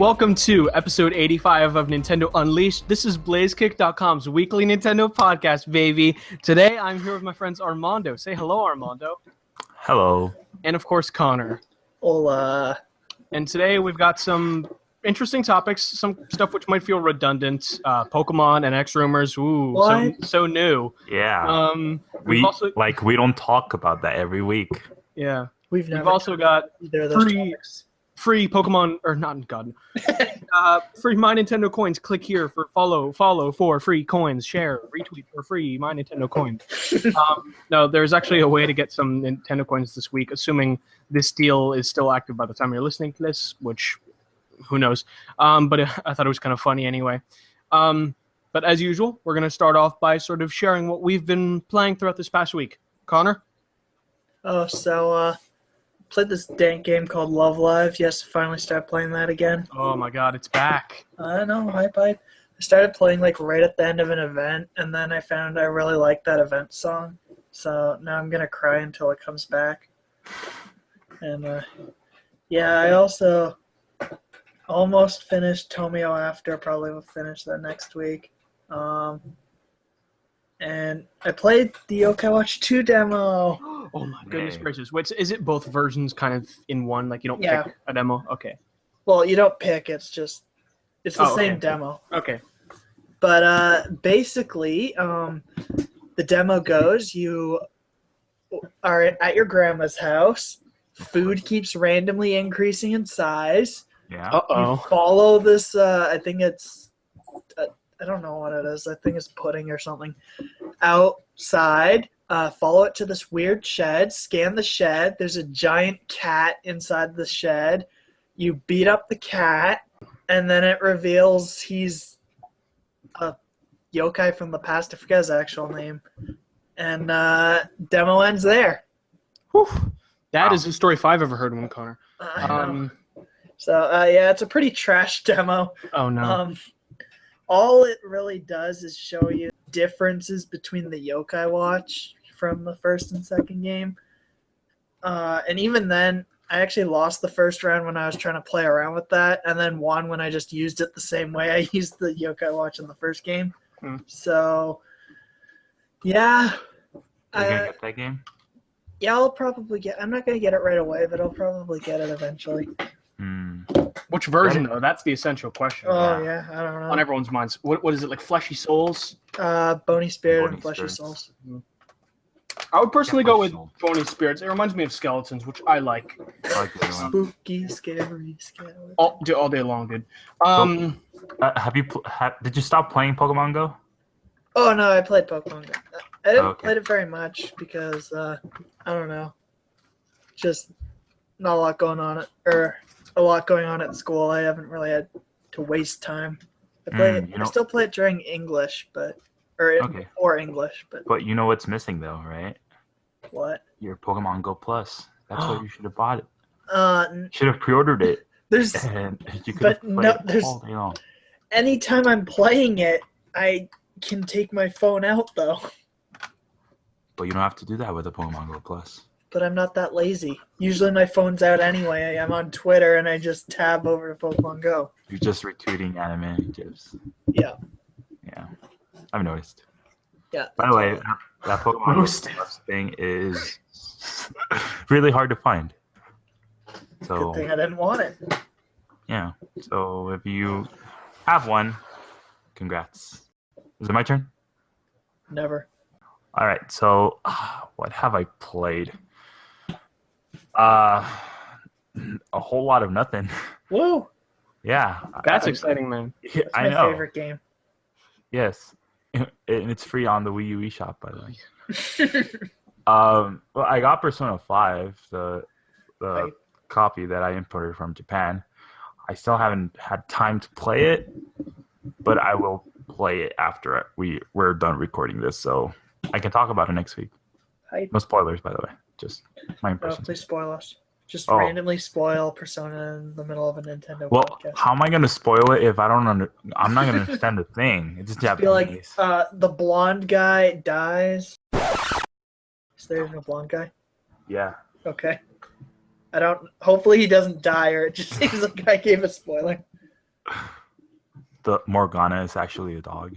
Welcome to episode 85 of Nintendo Unleashed. This is BlazeKick.com's weekly Nintendo podcast, baby. Today, I'm here with my friends Armando. Say hello, Armando. Hello. And, of course, Connor. Hola. And today, we've got some interesting topics, some stuff which might feel redundant. Pokemon and X rumors. Ooh, so new. Yeah. We don't talk about that every week. Yeah. We've also got free Pokemon, or not, God. Free My Nintendo coins. Click here for follow for free coins. Share, retweet for free My Nintendo coins. No, there's actually a way to get some Nintendo coins this week, assuming this deal is still active by the time you're listening to this, which, who knows. But I thought it was kind of funny anyway. But as usual, we're going to start off by sort of sharing what we've been playing throughout this past week. Connor? Played this dank game called Love Live. Yes, finally started playing that again. Oh my god, it's back. I know, hype. I started playing right at the end of an event, and then I found I really liked that event song. So now I'm going to cry until it comes back. And I also almost finished Tomio After. Probably will finish that next week. And I played the Yokai Watch 2 demo. Oh my goodness gracious. Wait, is it both versions kind of in one? Like you don't pick a demo? Okay. Well, you don't pick. It's the same demo. Okay. But basically, the demo goes, you are at your grandma's house. Food keeps randomly increasing in size. Yeah. Uh-oh. You follow this, I think it's... I don't know what it is. I think it's pudding or something. Outside, follow it to this weird shed. Scan the shed. There's a giant cat inside the shed. You beat up the cat, and then it reveals he's a yokai from the past. I forget his actual name. And demo ends there. Whew. That is the story if I've ever heard one, Connor. It's a pretty trash demo. Oh, no. All it really does is show you differences between the Yokai Watch from the first and second game. And even then, I actually lost the first round when I was trying to play around with that, and then won when I just used it the same way I used the Yokai Watch in the first game. So, yeah. You're going to get that game? Yeah, I'll probably I'm not going to get it right away, but I'll probably get it eventually. Which version, though? That's the essential question. Oh, yeah, I don't know. On everyone's minds. What is it, like Fleshy Souls? Bony Spirit and Fleshy Souls. I would personally go with Bony Spirits. It reminds me of Skeletons, which I like. Spooky, scary skeletons. All day long, dude. Did you stop playing Pokemon Go? Oh, no, I played Pokemon Go. I didn't play it very much because, I don't know, just not a lot going on a lot going on at school. I haven't really had to waste time. I still play it during English, or English. But you know what's missing though, right? What? Your Pokemon Go Plus. That's what you should have bought it. Should have pre-ordered it. All day long. Anytime I'm playing it, I can take my phone out though. But you don't have to do that with the Pokemon Go Plus. But I'm not that lazy. Usually my phone's out anyway. I'm on Twitter and I just tab over to Pokemon Go. You're just retweeting anime gifs. Yeah. Yeah. I've noticed. Yeah. By the way, that Pokemon Plus thing is really hard to find. So, good thing I didn't want it. Yeah. So if you have one, congrats. Is it my turn? Never. All right. So what have I played? A whole lot of nothing. Whoa. Yeah. That's exciting, man. That's my favorite game. Yes. And it's free on the Wii U eShop, by the way. Well, I got Persona 5, the copy that I imported from Japan. I still haven't had time to play it, but I will play it after we're done recording this, so I can talk about it next week. No spoilers, by the way. Just my impression. Please spoil us. Just randomly spoil Persona in the middle of a Nintendo podcast. How am I going to spoil it if I don't I'm not going to understand the thing. It's just Japanese. The blonde guy dies. Is there no blonde guy? Yeah. Okay. Hopefully he doesn't die, or it just seems like I gave a spoiler. The Morgana is actually a dog.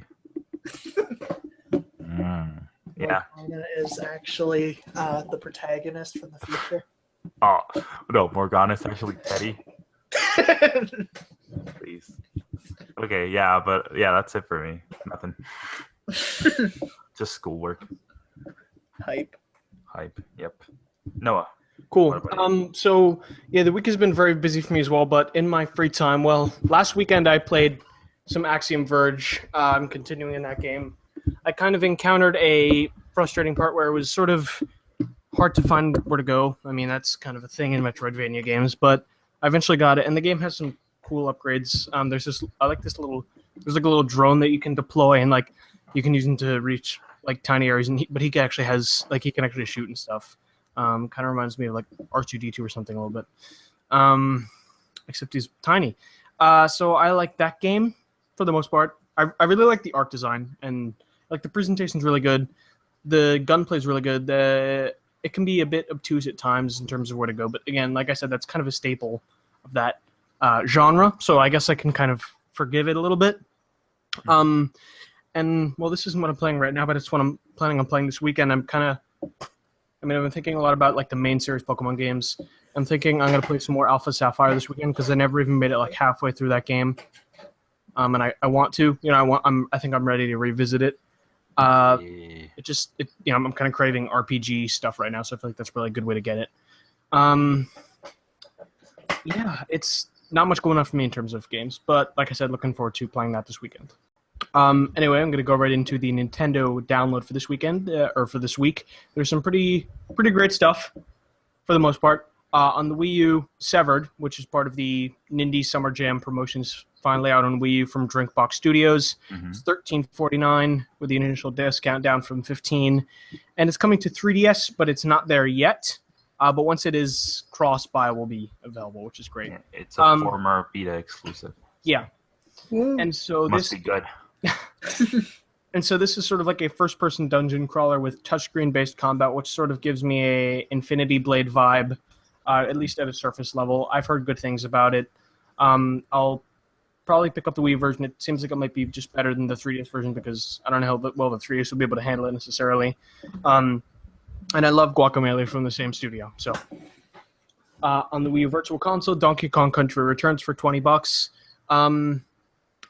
Yeah. Morgana is actually the protagonist from the future. Oh no, Morgana is actually Teddy. Please. Okay, yeah, but yeah, that's it for me. Nothing. Just schoolwork. Hype. Yep. Noah. Cool. So yeah, the week has been very busy for me as well. But in my free time, well, last weekend I played some Axiom Verge. I'm continuing in that game. I kind of encountered a frustrating part where it was sort of hard to find where to go. I mean, that's kind of a thing in Metroidvania games, but I eventually got it, and the game has some cool upgrades. There's a little drone that you can deploy, and like you can use him to reach like tiny areas, but he can actually shoot and stuff. Kind of reminds me of like R2-D2 or something a little bit, except he's tiny. So I like that game for the most part. I really like the art design, and like the presentation's really good. The gunplay's really good. It can be a bit obtuse at times in terms of where to go, but again, like I said, that's kind of a staple of that genre. So I guess I can kind of forgive it a little bit. And well, this isn't what I'm playing right now, but it's what I'm planning on playing this weekend. I've been thinking a lot about like the main series Pokemon games. I'm thinking I'm gonna play some more Alpha Sapphire this weekend because I never even made it like halfway through that game. And I want to, I think I'm ready to revisit it. I'm kind of craving RPG stuff right now, so I feel like that's really a good way to get it. It's not much going on for me in terms of games, but like I said, looking forward to playing that this weekend. Anyway, I'm going to go right into the Nintendo download for this weekend, or for this week. There's some pretty great stuff, for the most part. On the Wii U, Severed, which is part of the Nindy Summer Jam promotions, finally out on Wii U from Drinkbox Studios. Mm-hmm. It's $13.49 with the initial discount down from $15, and it's coming to 3DS, but it's not there yet. But once it is, cross-buy will be available, which is great. Yeah, it's a former beta exclusive. Yeah. And so Must be good. And so this is sort of like a first-person dungeon crawler with touchscreen-based combat, which sort of gives me a Infinity Blade vibe, at least at a surface level. I've heard good things about it. I'll probably pick up the Wii version. It seems like it might be just better than the 3DS version because I don't know how well the 3DS will be able to handle it necessarily. And I love Guacamelee from the same studio. So on the Wii U Virtual Console, Donkey Kong Country returns for $20.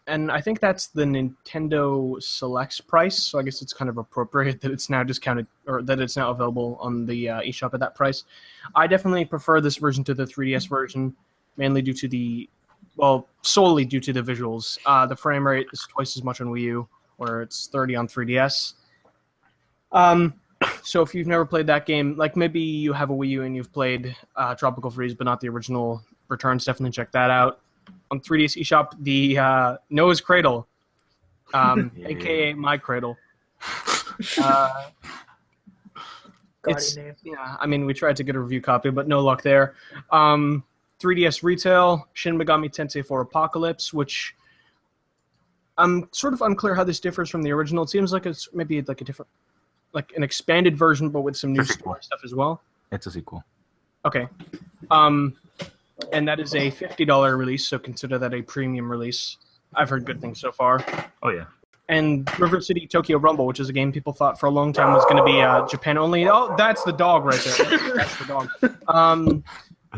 And I think that's the Nintendo Selects price, so I guess it's kind of appropriate that it's now discounted, or that it's now available on the eShop at that price. I definitely prefer this version to the 3DS version, mainly due to solely due to the visuals. The frame rate is twice as much on Wii U, where it's 30 on 3DS. So if you've never played that game, like maybe you have a Wii U and you've played Tropical Freeze, but not the original Returns, definitely check that out. On 3DS eShop, the Noah's Cradle, a.k.a. My Cradle. We tried to get a review copy, but no luck there. 3DS Retail, Shin Megami Tensei 4 Apocalypse, which I'm sort of unclear how this differs from the original. It seems like it's maybe like a different, like an expanded version, but with some new story stuff as well. It's a sequel. Okay. And that is a $50 release, so consider that a premium release. I've heard good things so far. Oh, yeah. And River City Tokyo Rumble, which is a game people thought for a long time was going to be Japan only. Oh, that's the dog right there. That's the dog.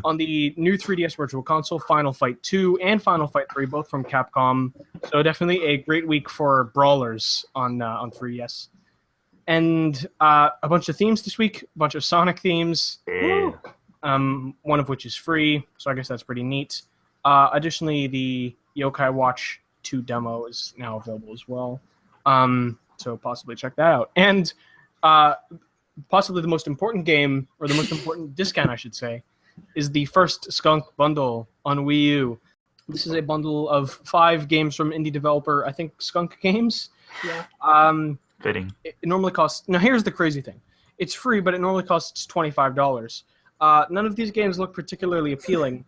On the new 3DS Virtual Console, Final Fight 2 and Final Fight 3, both from Capcom. So definitely a great week for brawlers on 3DS. And a bunch of themes this week, a bunch of Sonic themes. Yeah. One of which is free, so I guess that's pretty neat. Additionally, the Yokai Watch 2 demo is now available as well, so possibly check that out. And possibly the most important game, or the most important discount, I should say, is the first Skunk bundle on Wii U. This is a bundle of 5 games from indie developer, I think Skunk Games. Yeah. Fitting. It normally costs... Now, here's the crazy thing. It's free, but it normally costs $25. None of these games look particularly appealing.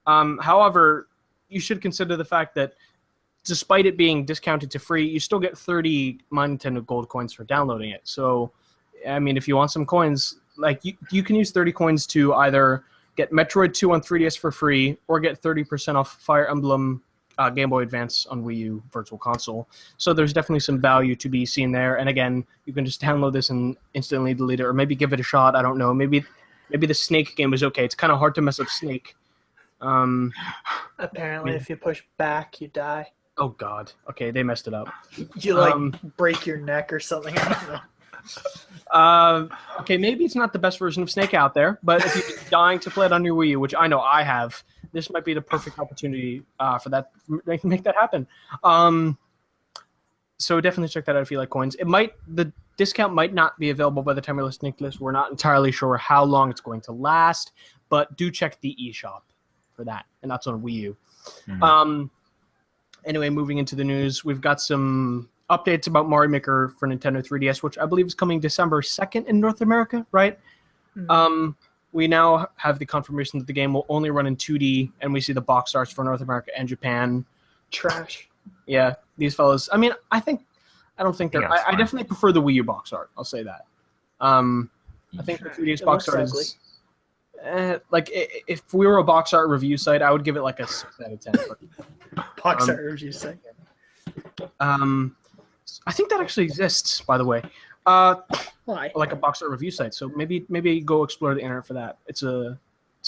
However, you should consider the fact that despite it being discounted to free, you still get 30 My Nintendo Gold coins for downloading it. So, I mean, if you want some coins, like you can use 30 coins to either get Metroid 2 on 3DS for free or get 30% off Fire Emblem Game Boy Advance on Wii U Virtual Console. So there's definitely some value to be seen there. And again, you can just download this and instantly delete it, or maybe give it a shot. I don't know. Maybe the Snake game is okay. It's kind of hard to mess up Snake. Apparently, if you push back, you die. Oh God. Okay, they messed it up. You break your neck or something. I don't know. Okay, maybe it's not the best version of Snake out there, but if you're dying to play it on your Wii U, which I know I have, this might be the perfect opportunity for that. Make that happen. So definitely check that out if you like coins. The discount might not be available by the time you're listening to this. We're not entirely sure how long it's going to last, but do check the eShop for that, and that's on Wii U. Mm-hmm. Anyway, moving into the news, we've got some updates about Mario Maker for Nintendo 3DS, which I believe is coming December 2nd in North America, right? Mm-hmm. We now have the confirmation that the game will only run in 2D, and we see the box arts for North America and Japan. Trash. Yeah, these fellas. I mean, I don't think they're. I definitely prefer the Wii U box art. I'll say that. I think the 3DS box art is. If we were a box art review site, I would give it like a 6 out of 10. Box art review site. I think that actually exists, by the way. Why? Like a box art review site. So maybe go explore the internet for that. It's a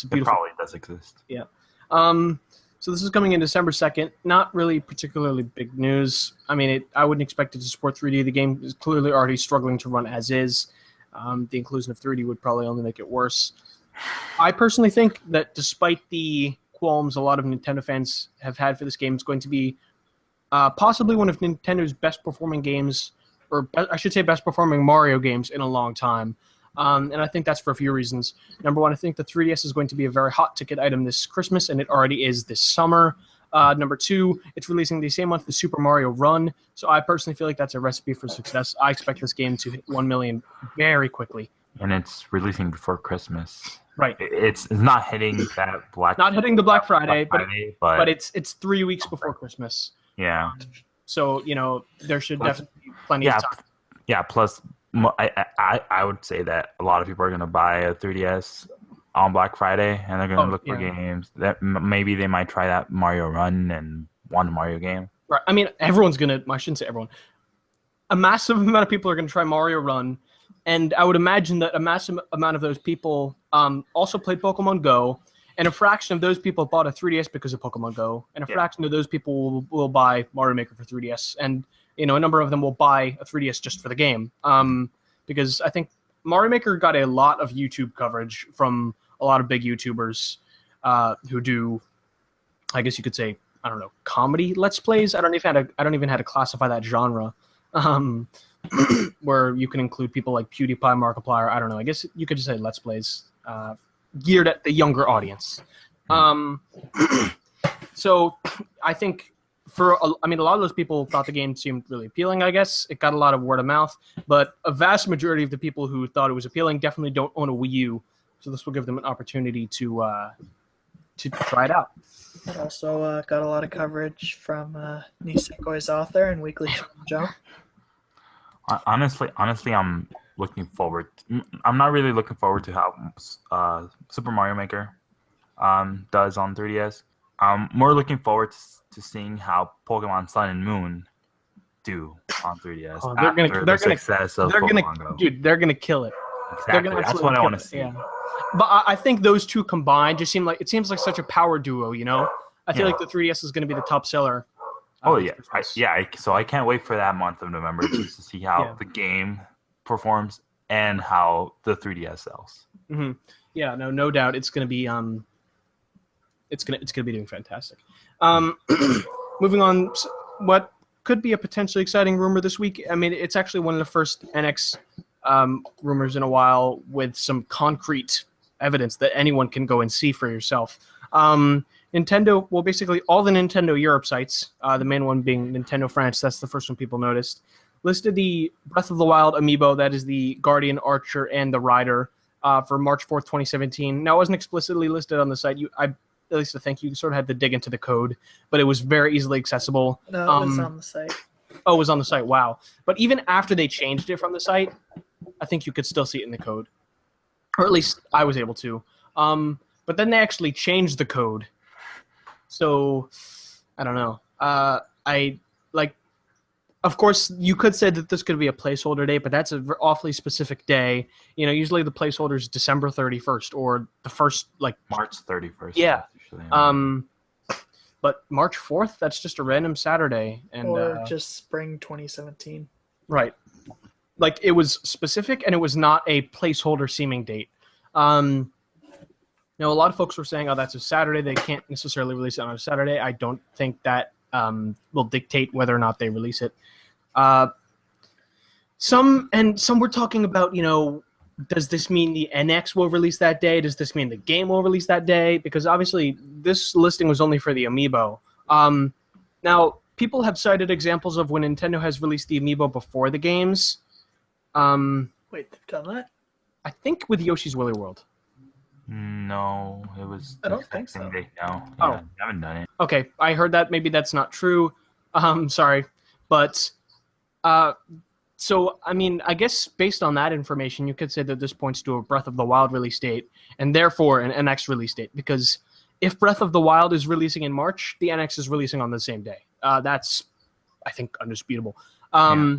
beautiful. It probably does exist. Yeah. So this is coming in December 2nd. Not really particularly big news. I mean, I wouldn't expect it to support 3D. The game is clearly already struggling to run as is. The inclusion of 3D would probably only make it worse. I personally think that despite the qualms a lot of Nintendo fans have had for this game, it's going to be possibly one of Nintendo's best performing games, or I should say best performing Mario games in a long time. And I think that's for a few reasons. Number one, I think the 3DS is going to be a very hot ticket item this Christmas, and it already is this summer. Number two, it's releasing the same month as Super Mario Run, so I personally feel like that's a recipe for success. I expect this game to hit 1 million very quickly. And it's releasing before Christmas. Right. It's not hitting that Not hitting the Black Friday, but it's 3 weeks before Christmas. Yeah. So, there should definitely be plenty of time. Yeah, plus I would say that a lot of people are going to buy a 3DS on Black Friday, and they're going to look for games. That maybe they might try that Mario Run and one Mario game. Right. I mean, everyone's going to – I shouldn't say everyone. A massive amount of people are going to try Mario Run, and I would imagine that a massive amount of those people also played Pokemon Go, and a fraction of those people bought a 3DS because of Pokemon Go, and a fraction of those people will buy Mario Maker for 3DS, and a number of them will buy a 3DS just for the game, because I think Mario Maker got a lot of YouTube coverage from a lot of big YouTubers who do, I guess you could say, I don't know, comedy Let's Plays. I don't even know how to classify that genre, where you can include people like PewDiePie, Markiplier. I don't know. I guess you could just say Let's Plays geared at the younger audience. So I think a lot of those people thought the game seemed really appealing, I guess. It got a lot of word of mouth, but a vast majority of the people who thought it was appealing definitely don't own a Wii U, so this will give them an opportunity to try it out. It also got a lot of coverage from Nisekoi's author and Weekly Jump. Honestly, I'm looking forward. I'm not really looking forward to how Super Mario Maker does on 3DS. I'm more looking forward to seeing how Pokemon Sun and Moon do on 3DS. They're gonna kill it. Exactly. That's what I want to see. Yeah. But I think those two combined just seems like such a power duo. I feel like the 3DS is going to be the top seller. So I can't wait for that month of November just to see how the game performs and how the 3DS sells. Mm-hmm. Yeah, no doubt it's going to be it's going to be doing fantastic. Moving on, what could be a potentially exciting rumor this week? I mean, it's actually one of the first NX rumors in a while with some concrete evidence that anyone can go and see for yourself. Nintendo, well, basically all the Nintendo Europe sites, the main one being Nintendo France, that's the first one people noticed, listed the Breath of the Wild amiibo, that is the Guardian, Archer, and the Rider, for March 4th, 2017. Now, it wasn't explicitly listed on the site. At least I think you sort of had to dig into the code, but it was very easily accessible. No, it was on the site. Oh, it was on the site. Wow. But even after they changed it from the site, I think you could still see it in the code. Or at least I was able to. But then they actually changed the code. So, I don't know. I like. Of course, you could say that this could be a placeholder date, but that's an awfully specific day. You know, usually the placeholder is December 31st or the first, like March 31st. Yeah. But March 4th, that's just a random Saturday, and or just spring 2017. Right. Like it was specific, and it was not a placeholder seeming date. You know, a lot of folks were saying, "Oh, that's a Saturday. They can't necessarily release it on a Saturday." I don't think that will dictate whether or not they release it. Some were talking about, you know, does this mean the NX will release that day? Does this mean the game will release that day? Because obviously this listing was only for the Amiibo. Now, people have cited examples of when Nintendo has released the Amiibo before the games. Wait, they've done that? I think with Yoshi's Woolly World. No, it was. I don't think so. No, Oh. I haven't done it. Okay, I heard that. Maybe that's not true. Sorry. But, so, I mean, I guess based on that information, you could say that this points to a Breath of the Wild release date, and therefore an NX release date, because if Breath of the Wild is releasing in March, the NX is releasing on the same day. That's, I think, undisputable. I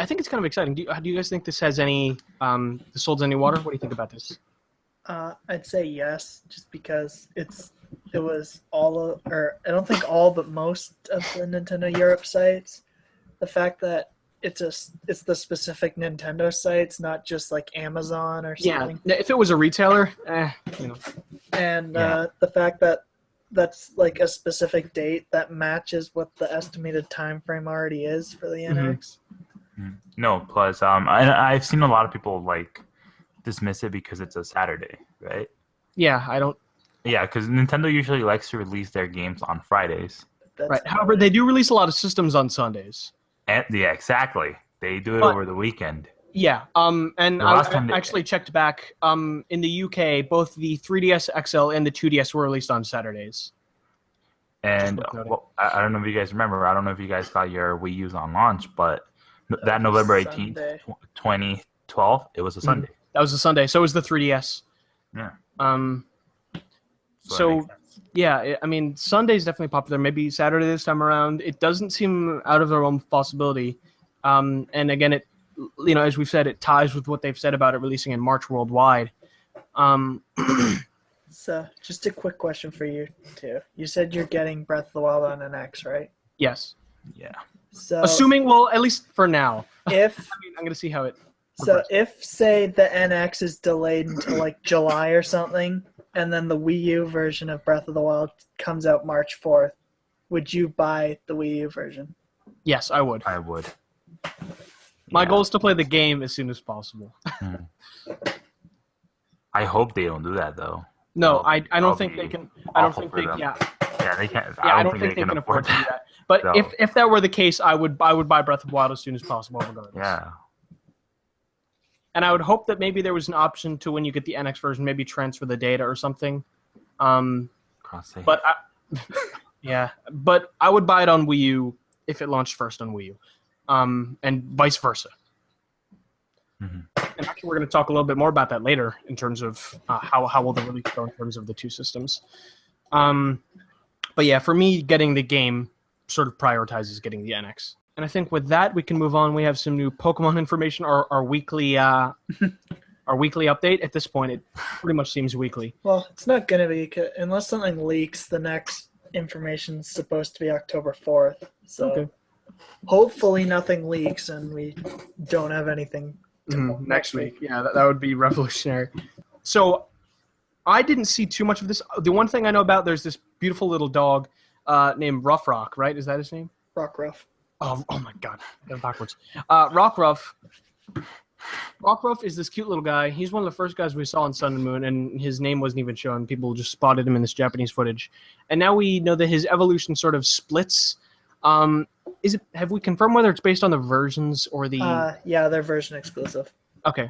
think it's kind of exciting. Do you guys think this has any this holds any water? What do you think about this? I'd say yes, just because it was all or I don't think all, but most of the Nintendo Europe sites. The fact that it's the specific Nintendo sites, not just like Amazon or something. Yeah, if it was a retailer, you know. And the fact that that's like a specific date that matches what the estimated time frame already is for the NX. No, plus I've seen a lot of people like dismiss it because it's a Saturday, right? Yeah, I don't. Yeah, because Nintendo usually likes to release their games on Fridays. Right. However, they do release a lot of systems on Sundays. And yeah, exactly. They do it over the weekend. Yeah. And I actually checked back. In the UK, both the 3DS XL and the 2DS were released on Saturdays. And I don't know if you guys remember. I don't know if you guys got your Wii U's on launch, but that November 18th, 2012, it was a Sunday. That was a Sunday. So was the 3DS. Yeah. So yeah, I mean, Sunday's definitely popular. Maybe Saturday this time around. It doesn't seem out of the realm of possibility. And again, it, you know, as we've said, it ties with what they've said about it releasing in March worldwide. So, just a quick question for you too. You said you're getting Breath of the Wild on an X, right? Yes. Yeah. So, assuming, well, at least for now. If I mean, I'm gonna see how it. So, if say the NX is delayed until like July or something, and then the Wii U version of Breath of the Wild comes out March 4th, would you buy the Wii U version? Yes, I would. I would. My goal is to play the game as soon as possible. I hope they don't do that, though. No, I don't think they can. I don't think they. Yeah. Yeah, they can't. Yeah, I don't think they can afford to do that. But so, if that were the case, I would buy Breath of the Wild as soon as possible, regardless. Yeah. And I would hope that maybe there was an option to, when you get the NX version, maybe transfer the data or something. But but I would buy it on Wii U if it launched first on Wii U, and vice versa. And actually, we're going to talk a little bit more about that later in terms of how will the release go in terms of the two systems. But yeah, for me, getting the game sort of prioritizes getting the NX. And I think with that, we can move on. We have some new Pokemon information, our weekly our weekly update. At this point, it pretty much seems weekly. Well, it's not going to be, unless something leaks, the next information is supposed to be October 4th. So hopefully nothing leaks and we don't have anything next week. Yeah, that would be revolutionary. So I didn't see too much of this. The one thing I know about, there's this beautiful little dog named Rough Rock, right? Is that his name? Rockruff. Oh my God, I got it backwards. Rockruff is this cute little guy. He's one of the first guys we saw on Sun and Moon, and his name wasn't even shown. People just spotted him in this Japanese footage. And now we know that his evolution sort of splits. Have we confirmed whether it's based on the versions or the... Yeah, they're version exclusive. Okay.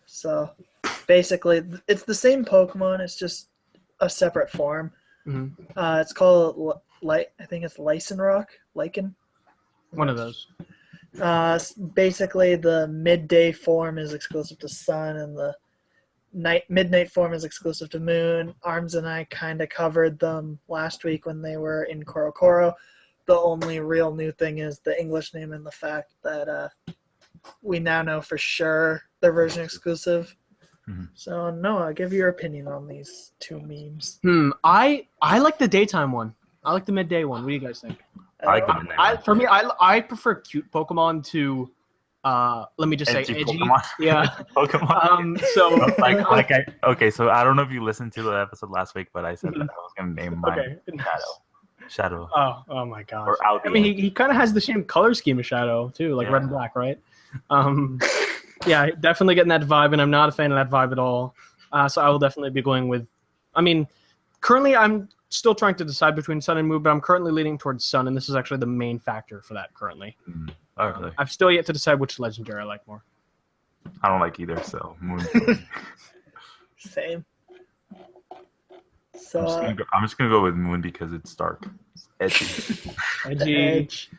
So basically, it's the same Pokemon. It's just a separate form. It's called, I think it's Lycanroc. One of those. Basically, the midday form is exclusive to Sun, and the Midnight form is exclusive to Moon. Armz and I kind of covered them last week when they were in Korokoro. The only real new thing is the English name and the fact that we now know for sure they're version exclusive. Mm-hmm. So Noah, give your opinion on these two memes. I like the daytime one. I like the midday one. What do you guys think? I like the midnight one. For me, I prefer cute Pokemon to let me just say edgy. Pokemon. Yeah. Pokemon. Okay, so I don't know if you listened to the episode last week, but I said that I was gonna name mine Shadow. Oh my gosh. Or Albion. I mean, he kind of has the same color scheme as Shadow too, like red and black, right? Yeah, definitely getting that vibe, and I'm not a fan of that vibe at all. So I will definitely be going with. I mean, currently I'm still trying to decide between Sun and Moon, but I'm currently leaning towards Sun, and this is actually the main factor for that currently. Oh, really? I've still yet to decide which legendary I like more. I don't like either, so Moon. Same. So I'm just gonna go with Moon because it's dark. It's edgy. Edge.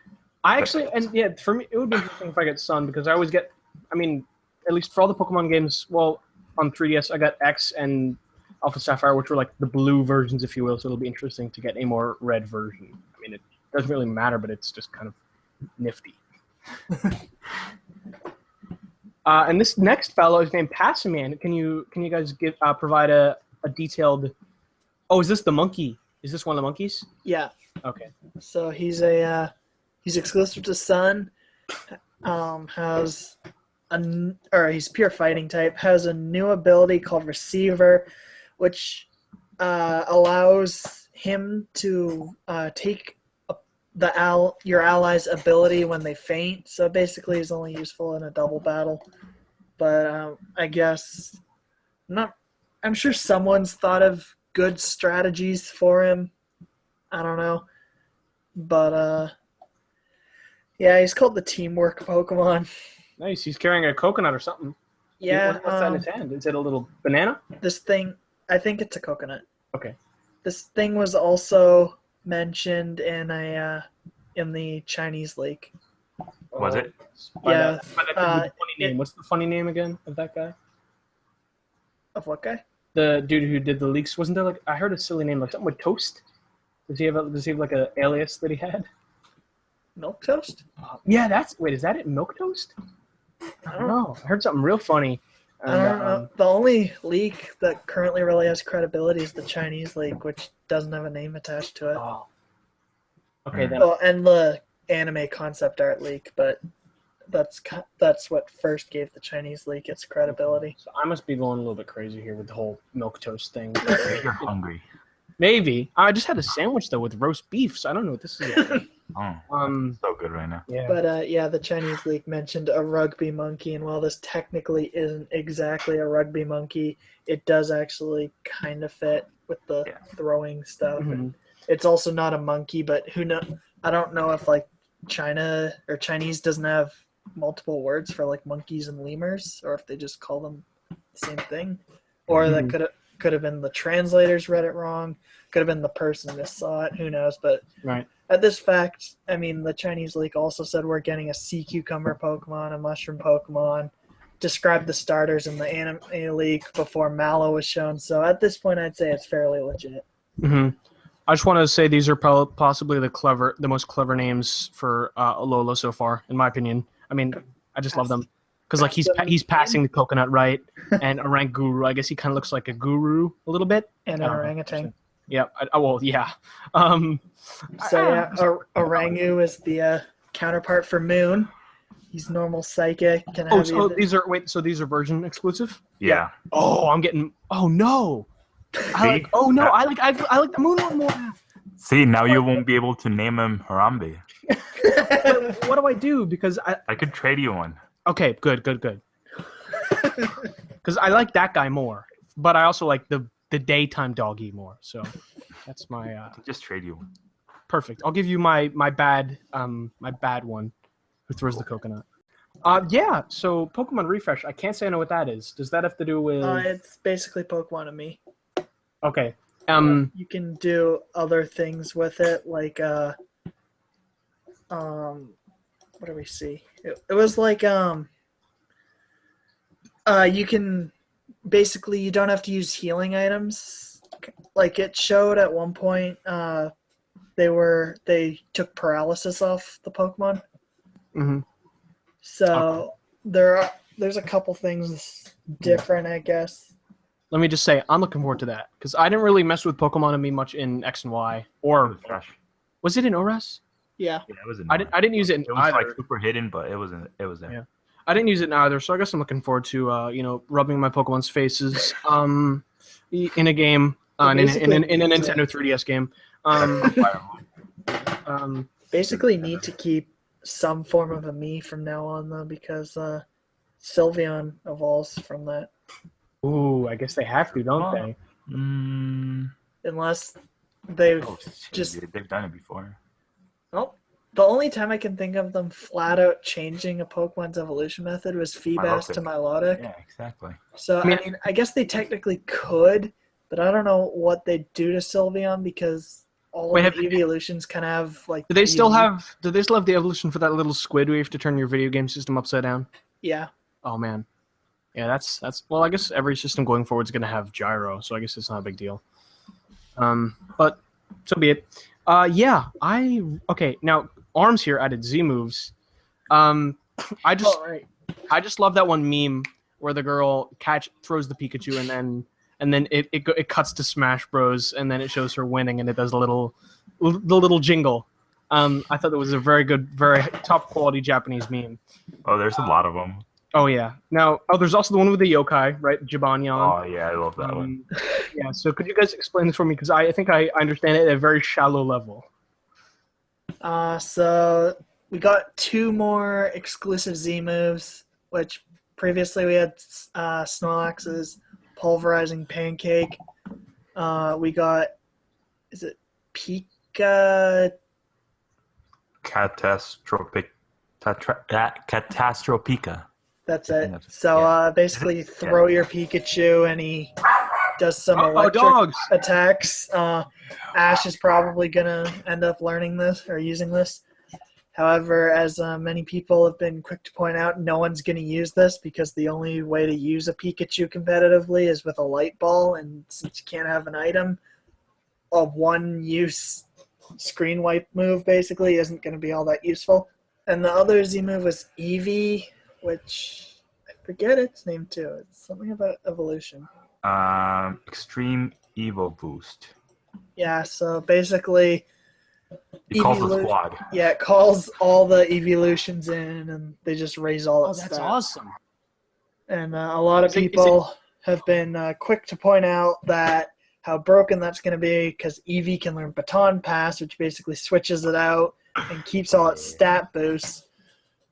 I actually, and yeah, for me, it would be interesting if I get Sun because I always get. I mean, at least for all the Pokemon games, well, on 3DS I got X and Alpha Sapphire, which were like the blue versions, if you will. So it'll be interesting to get a more red version. I mean, it doesn't really matter, but it's just kind of nifty. And this next fellow is named Passimian. Can you guys provide a detailed? Oh, is this the monkey? Is this one of the monkeys? Yeah. Okay. So he's exclusive to Sun. He's pure fighting type. Has a new ability called Receiver, which allows him to take your ally's ability when they faint. So basically, he's only useful in a double battle. But I guess I'm sure someone's thought of good strategies for him. I don't know, but yeah, he's called the Teamwork Pokemon. Nice. He's carrying a coconut or something. Yeah. What's that in his hand? Is it a little banana? This thing, I think it's a coconut. Okay. This thing was also mentioned in the Chinese leak. Was it? Yeah. Funny name. What's the funny name again of that guy? Of what guy? The dude who did the leaks. Wasn't there like I heard a silly name like something with Toast? Does he have like a alias that he had? Milk Toast? Yeah, is that it? Milk Toast? I don't know. I heard something real funny. I don't know. The only leak that currently really has credibility is the Chinese leak, which doesn't have a name attached to it. Oh. Okay, then. Well, and the anime concept art leak, but that's what first gave the Chinese leak its credibility. So I must be going a little bit crazy here with the whole Milk Toast thing. You're hungry. Maybe. I just had a sandwich though with roast beef, so I don't know what this is. So good right now. Yeah. But yeah, the Chinese leak mentioned a rugby monkey, and while this technically isn't exactly a rugby monkey, it does actually kind of fit with the throwing stuff. Mm-hmm. And it's also not a monkey, but who know? I don't know if like China or Chinese doesn't have multiple words for like monkeys and lemurs, or if they just call them the same thing, or that could have been the translators read it wrong, could have been the person that saw it, who knows. But right. At this fact, I mean, the Chinese leak also said we're getting a sea cucumber Pokemon, a mushroom Pokemon, described the starters in the anime leak before Mallow was shown. So at this point, I'd say it's fairly legit. Mm-hmm. I just want to say these are possibly the most clever names for Alola so far, in my opinion. I mean, I just love them. Because like he's passing the coconut, right? And Oranguru, I guess he kind of looks like a guru a little bit. And an orangutan. Yeah. Yeah. Orangu is the counterpart for Moon. He's normal psychic. These are version exclusive? Yeah. Oh, I'm getting. Oh no. I like the Moon one more. See, now you won't be able to name him Harambe. What do I do? Because I could trade you one. Okay, good. Because I like that guy more, but I also like the daytime doggy more. So that's my. Just trade you one. Perfect. I'll give you my bad one, who throws the coconut. Yeah. So Pokemon Refresh. I can't say I know what that is. Does that have to do with? It's basically Pokemon and Me. Okay. You can do other things with it, like what do we see? It was like you can basically you don't have to use healing items. Like it showed at one point, they took paralysis off the Pokemon. Mm-hmm. So there's a couple things different, I guess. Let me just say, I'm looking forward to that because I didn't really mess with Pokemon and me much in X and Y. Or was it in ORAS? Yeah. Yeah, it was in. I didn't use it in It was either. like super hidden, but it was there. Yeah. I didn't use it in either, so I guess I'm looking forward to rubbing my Pokemon's faces in a game in a Nintendo 3DS game. Basically need to keep some form of a Mii from now on though, because Sylveon evolves from that. Ooh, I guess they have to, don't they? Unless they've they've done it before. Oh, the only time I can think of them flat out changing a Pokemon's evolution method was Feebas to Milotic. Yeah, exactly. So I guess they technically could, but I don't know what they do to Sylveon because all the evolutions kind of have like. Do they still have the evolution for that little squid where you have to turn your video game system upside down? Yeah. Oh man. Yeah, that's well. I guess every system going forward is going to have gyro, so I guess it's not a big deal. But so be it. Now Armz here added Z moves. I just love that one meme where the girl throws the Pikachu and then it cuts to Smash Bros and then it shows her winning and it does the little jingle. I thought that was a very good, very top quality Japanese meme. Oh, there's a lot of them. Oh yeah. Now, there's also the one with the yokai, right? Jibanyan. Oh yeah, I love that one. Yeah. So could you guys explain this for me? Because I think I understand it at a very shallow level. So we got 2 more exclusive Z moves, which previously we had Snorlax's Pulverizing Pancake. We got, is it Pika? Catastropica. That's it. So basically, throw your Pikachu, and he does some electric attacks. Ash is probably gonna end up learning this or using this. However, as many people have been quick to point out, no one's gonna use this because the only way to use a Pikachu competitively is with a Light Ball, and since you can't have an item, a one-use screen wipe move basically isn't gonna be all that useful. And the other Z move was Eevee, which I forget its name too. It's something about evolution. Extreme Evo Boost. Yeah, so basically it calls the squad. Yeah, it calls all the evolutions in and they just raise all its that's stats. Awesome. And a lot of people have been quick to point out that how broken that's going to be because Eevee can learn Baton Pass, which basically switches it out and keeps all its stat boosts.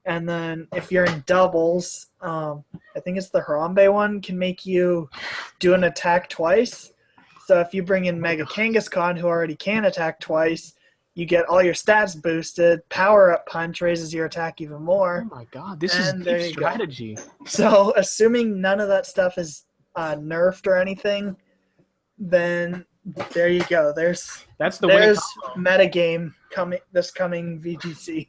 And then if you're in doubles, I think it's the Harambe one, can make you do an attack twice. So if you bring in Mega Kangaskhan, who already can attack twice, you get all your stats boosted. Power-up punch raises your attack even more. Oh my god, this is deep strategy. So assuming none of that stuff is nerfed or anything, then there you go. There's metagame coming VGC.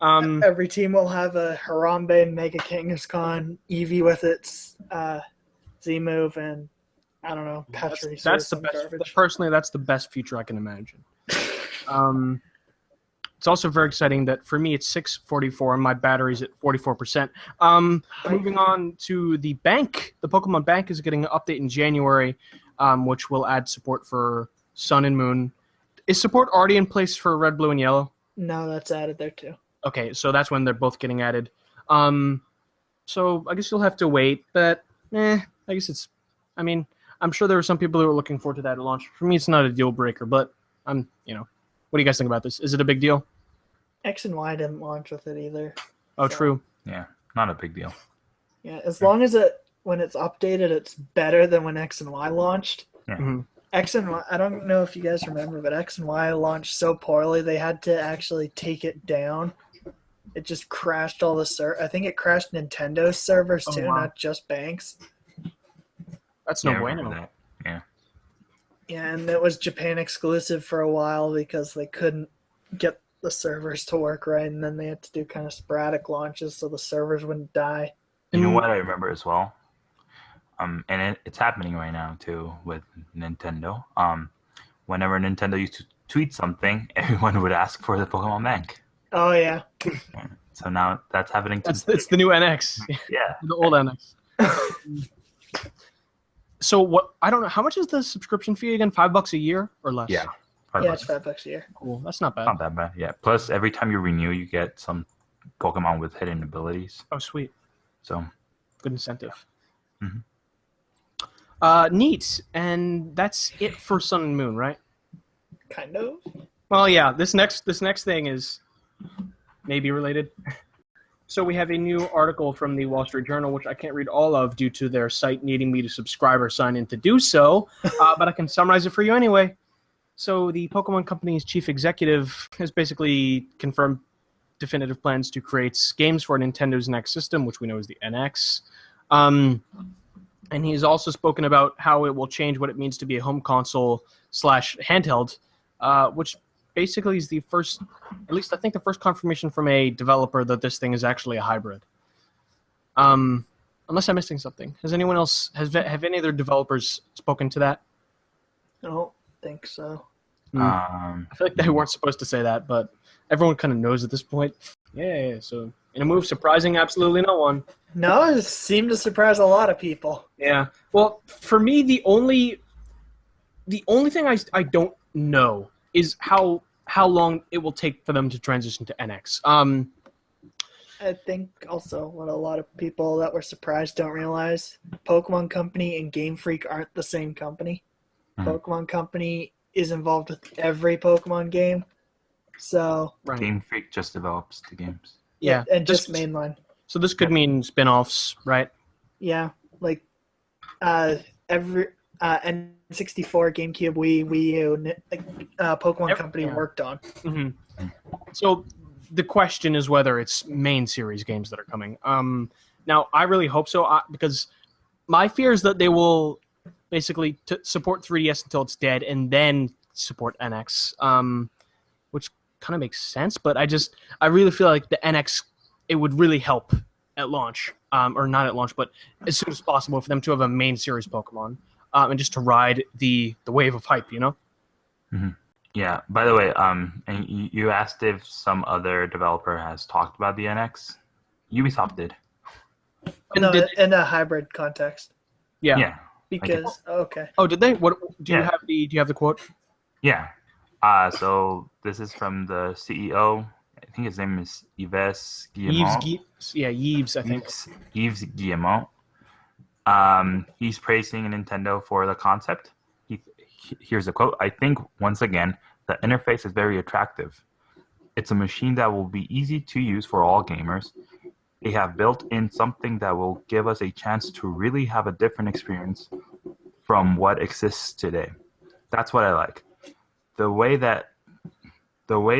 Every team will have a Harambe, Mega Kangaskhan, Eevee with its Z move, and I don't know, Patrice. That's the best. Personally, that's the best future I can imagine. It's also very exciting that for me it's 6:44 and my battery's at 44%. Moving on to the bank. The Pokemon Bank is getting an update in January, which will add support for Sun and Moon. Is support already in place for Red, Blue, and Yellow? No, that's added there too. Okay, so that's when they're both getting added. So I guess you'll have to wait, but I guess I'm sure there were some people who were looking forward to that at launch. For me, it's not a deal breaker, but what do you guys think about this? Is it a big deal? X and Y didn't launch with it either. Oh, so. True. Yeah, not a big deal. Yeah, as long as when it's updated, it's better than when X and Y launched. Yeah. Mm-hmm. X and Y, I don't know if you guys remember, but X and Y launched so poorly they had to actually take it down. It just crashed all the I think it crashed Nintendo's servers too, not just Bank's. That's no bueno. That. Yeah. Yeah, and it was Japan exclusive for a while because they couldn't get the servers to work right, and then they had to do kind of sporadic launches so the servers wouldn't die. You know what I remember as well? And it's happening right now too with Nintendo. Whenever Nintendo used to tweet something, everyone would ask for the Pokemon Bank. Oh yeah. So now that's happening. It's the new NX. Yeah. The old NX. So what? I don't know. How much is the subscription fee again? $5 a year or less? Yeah. Yeah, it's $5 a year. Cool. That's not bad. Not that bad. Yeah. Plus, every time you renew, you get some Pokemon with hidden abilities. Oh, sweet. So good incentive. Mm-hmm. Neat. And that's it for Sun and Moon, right? Kind of. Well, yeah. This next thing is maybe related. So we have a new article from the Wall Street Journal, which I can't read all of due to their site needing me to subscribe or sign in to do so, but I can summarize it for you anyway. So the Pokemon Company's chief executive has basically confirmed definitive plans to create games for Nintendo's next system, which we know is the NX. And he's also spoken about how it will change what it means to be a home console / handheld, which basically is the first, at least I think the first confirmation from a developer that this thing is actually a hybrid. Unless I'm missing something. Has anyone else, have any other developers spoken to that? I don't think so. I feel like they weren't supposed to say that, but everyone kind of knows at this point. Yeah, so in a move surprising absolutely no one. No, it seemed to surprise a lot of people. Yeah. Well, for me, the only thing I don't know is how long it will take for them to transition to NX. I think also what a lot of people that were surprised don't realize, Pokemon Company and Game Freak aren't the same company. Pokemon Company is involved with every Pokemon game. So Right. Game Freak just develops the games. Yeah. and just mainline. So this could mean spin-offs, right? Yeah, like every N64, GameCube, Wii U, Pokemon Company worked on. Mm-hmm. So the question is whether it's main series games that are coming. Now, I really hope so, because my fear is that they will basically support 3DS until it's dead and then support NX, which kind of makes sense. But I really feel like the NX, it would really help at launch, or not at launch, but as soon as possible for them to have a main series Pokemon, and just to ride the wave of hype, you know? Mm-hmm. Yeah. By the way, and you asked if some other developer has talked about the NX. Ubisoft did. In a hybrid context. Yeah. Yeah. Because okay. Oh, did they? What do you have the quote? Yeah. So this is from the CEO. I think his name is Yves Guillemot. Yves, I think. Yves Guillemot. He's praising Nintendo for the concept. Here's a quote. I think, once again, the interface is very attractive. It's a machine that will be easy to use for all gamers. They have built in something that will give us a chance to really have a different experience from what exists today. That's what I like. The way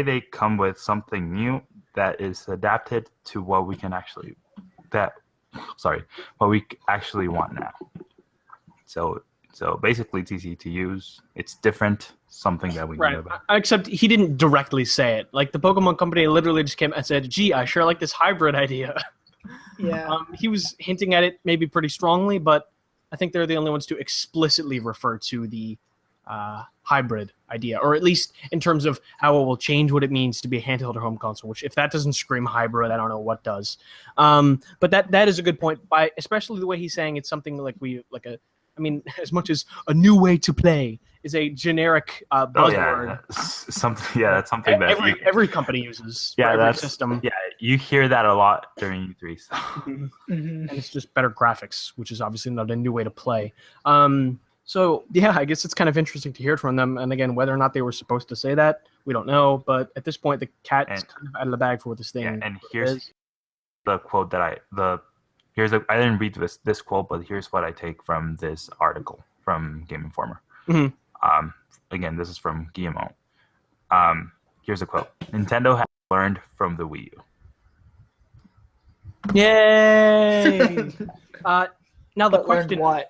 they come with something new that is adapted to what we can actually what we actually want now. So basically, it's easy to use. It's different, something that we know about. Except he didn't directly say it. Like the Pokemon Company literally just came and said, "Gee, I sure like this hybrid idea." Yeah. He was hinting at it maybe pretty strongly, but I think they're the only ones to explicitly refer to the hybrid idea, or at least in terms of how it will change what it means to be a handheld or home console, which if that doesn't scream hybrid, I don't know what does. But that is a good point, especially the way he's saying it's something as much as a new way to play is a generic buzzword. That's something that every company uses. Yeah, for every system. Yeah, you hear that a lot during E3. So. Mm-hmm. And it's just better graphics, which is obviously not a new way to play. So yeah, I guess it's kind of interesting to hear from them. And again, whether or not they were supposed to say that, we don't know. But at this point, the cat is kind of out of the bag for what this thing. Yeah, and here's the quote that I didn't read this quote, but here's what I take from this article from Game Informer. Mm-hmm. Again, this is from Guillemot. Here's a quote: "Nintendo has learned from the Wii U." Yay! Now the question: what?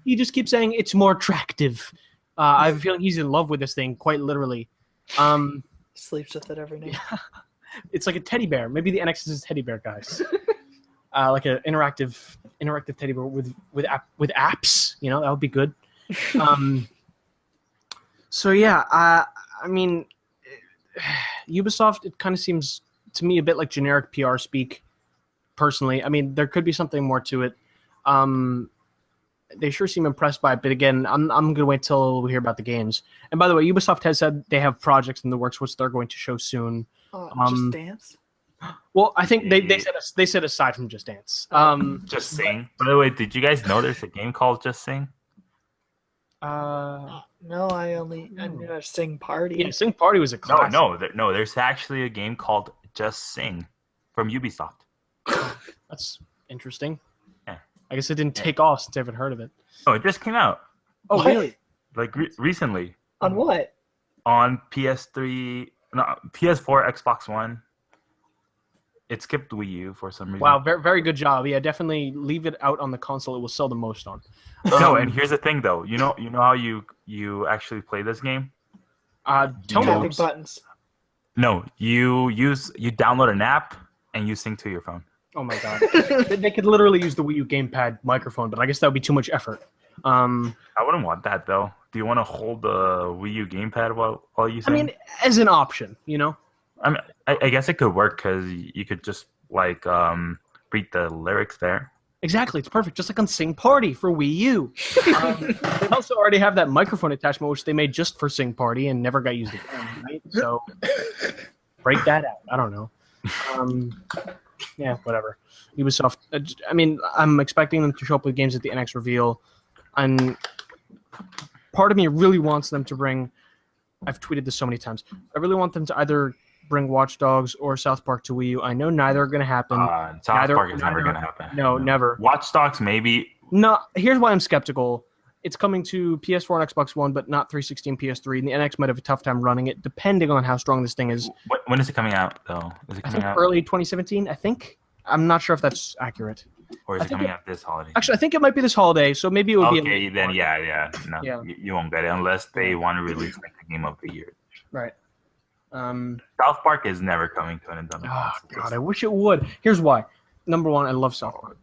He just keeps saying it's more attractive. I have a feeling he's in love with this thing, quite literally. Sleeps with it every night. It's like a teddy bear. Maybe the NX is his teddy bear, guys. like an interactive teddy bear with apps. You know, that would be good. So yeah, I mean, Ubisoft, it kind of seems to me a bit like generic PR speak. Personally, I mean, there could be something more to it. They sure seem impressed by it, but again, I'm gonna wait till we hear about the games. And by the way, Ubisoft has said they have projects in the works which they're going to show soon. Just Dance. Well, I think they said aside from Just Dance. Just Sing. By the way, did you guys know there's a game called Just Sing? No, I knew a Sing Party. Yeah, Sing Party was a classic. No. There's actually a game called Just Sing from Ubisoft. That's interesting. Yeah. I guess it didn't take off since I haven't heard of it. Oh, it just came out. Oh, What? really? Like recently. On what? On PS4, Xbox One. It skipped Wii U for some reason. Wow, very, very good job. Yeah, definitely leave it out on the console. It will sell the most on. No, and here's the thing though. You know how you actually play this game? Tell Tapping me. buttons. No, you download an app and you sync to your phone. Oh my god. They could literally use the Wii U gamepad microphone, but I guess that would be too much effort. I wouldn't want that though. Do you want to hold the Wii U gamepad while you sing? I mean, as an option, you know? I mean, I guess it could work because you could just like read the lyrics there. Exactly, it's perfect. Just like on Sing Party for Wii U. They also already have that microphone attachment, which they made just for Sing Party and never got used again, right? So break that out. I don't know. Yeah, whatever. Ubisoft. I mean, I'm expecting them to show up with games at the NX reveal, and part of me really wants them to bring. I've tweeted this so many times. I really want them to either bring Watch Dogs or South Park to Wii U. I know neither are going to happen. South Park is never going to happen. No, never. Watch Dogs maybe. No, here's why I'm skeptical. It's coming to PS4 and Xbox One, but not 360 and PS3. And the NX might have a tough time running it, depending on how strong this thing is. When is it coming out, though? Is it coming out early 2017? I think. I'm not sure if that's accurate. Or is it coming out this holiday? Actually, I think it might be this holiday, so maybe it would be. Okay, then yeah. No, Yeah. You won't get it unless they want to release like the game of the year. Right. South Park is never coming to an Nintendo. Oh God, I wish it would. Here's why. Number one, I love South Park.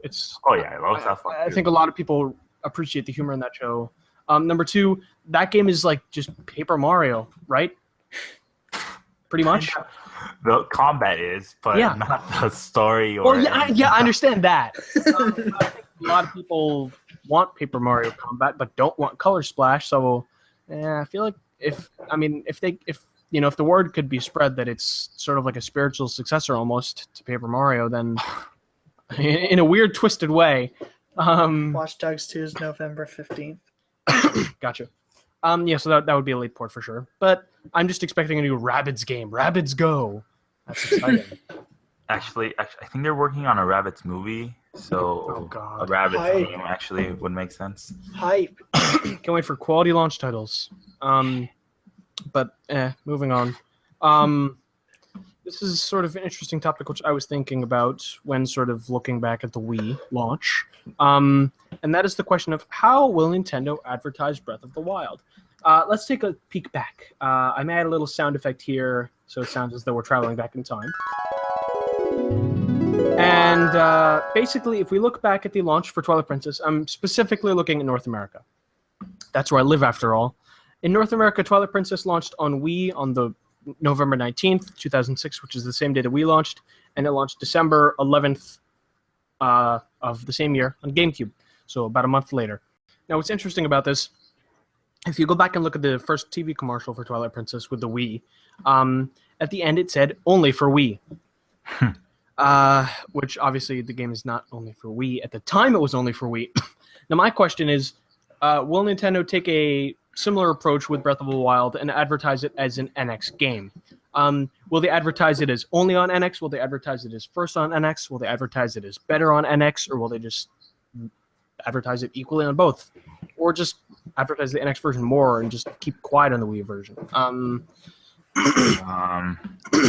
Oh yeah, I love South Park. I think a lot of people appreciate the humor in that show. Number two, that game is like just Paper Mario, right? Pretty much. The combat is, but Yeah. not the story. Or I understand that. I think a lot of people want Paper Mario combat, but don't want Color Splash. So, I feel like if the word could be spread that it's sort of like a spiritual successor almost to Paper Mario, then in a weird, twisted way. Watch Dogs 2 is November 15th. Gotcha. Yeah, so that would be a late port for sure. But I'm just expecting a new Rabbids game. Rabbids Go. That's exciting. Actually, I think they're working on a Rabbids movie, so a Rabbids game actually would make sense. Hype. Can't wait for quality launch titles. But moving on. This is sort of an interesting topic which I was thinking about when sort of looking back at the Wii launch. And that is the question of how will Nintendo advertise Breath of the Wild? Let's take a peek back. I may add a little sound effect here so it sounds as though we're traveling back in time. And basically, if we look back at the launch for Twilight Princess, I'm specifically looking at North America. That's where I live, after all. In North America, Twilight Princess launched on Wii on the November 19th, 2006, which is the same day that we launched, and it launched December 11th of the same year on GameCube, so about a month later. Now, what's interesting about this, if you go back and look at the first TV commercial for Twilight Princess with the Wii, at the end it said, only for Wii. Which, obviously, the game is not only for Wii. At the time, it was only for Wii. Now, my question is, will Nintendo take a similar approach with Breath of the Wild and advertise it as an NX game? Will they advertise it as only on NX? Will they advertise it as first on NX? Will they advertise it as better on NX? Or will they just advertise it equally on both? Or just advertise the NX version more and just keep quiet on the Wii version?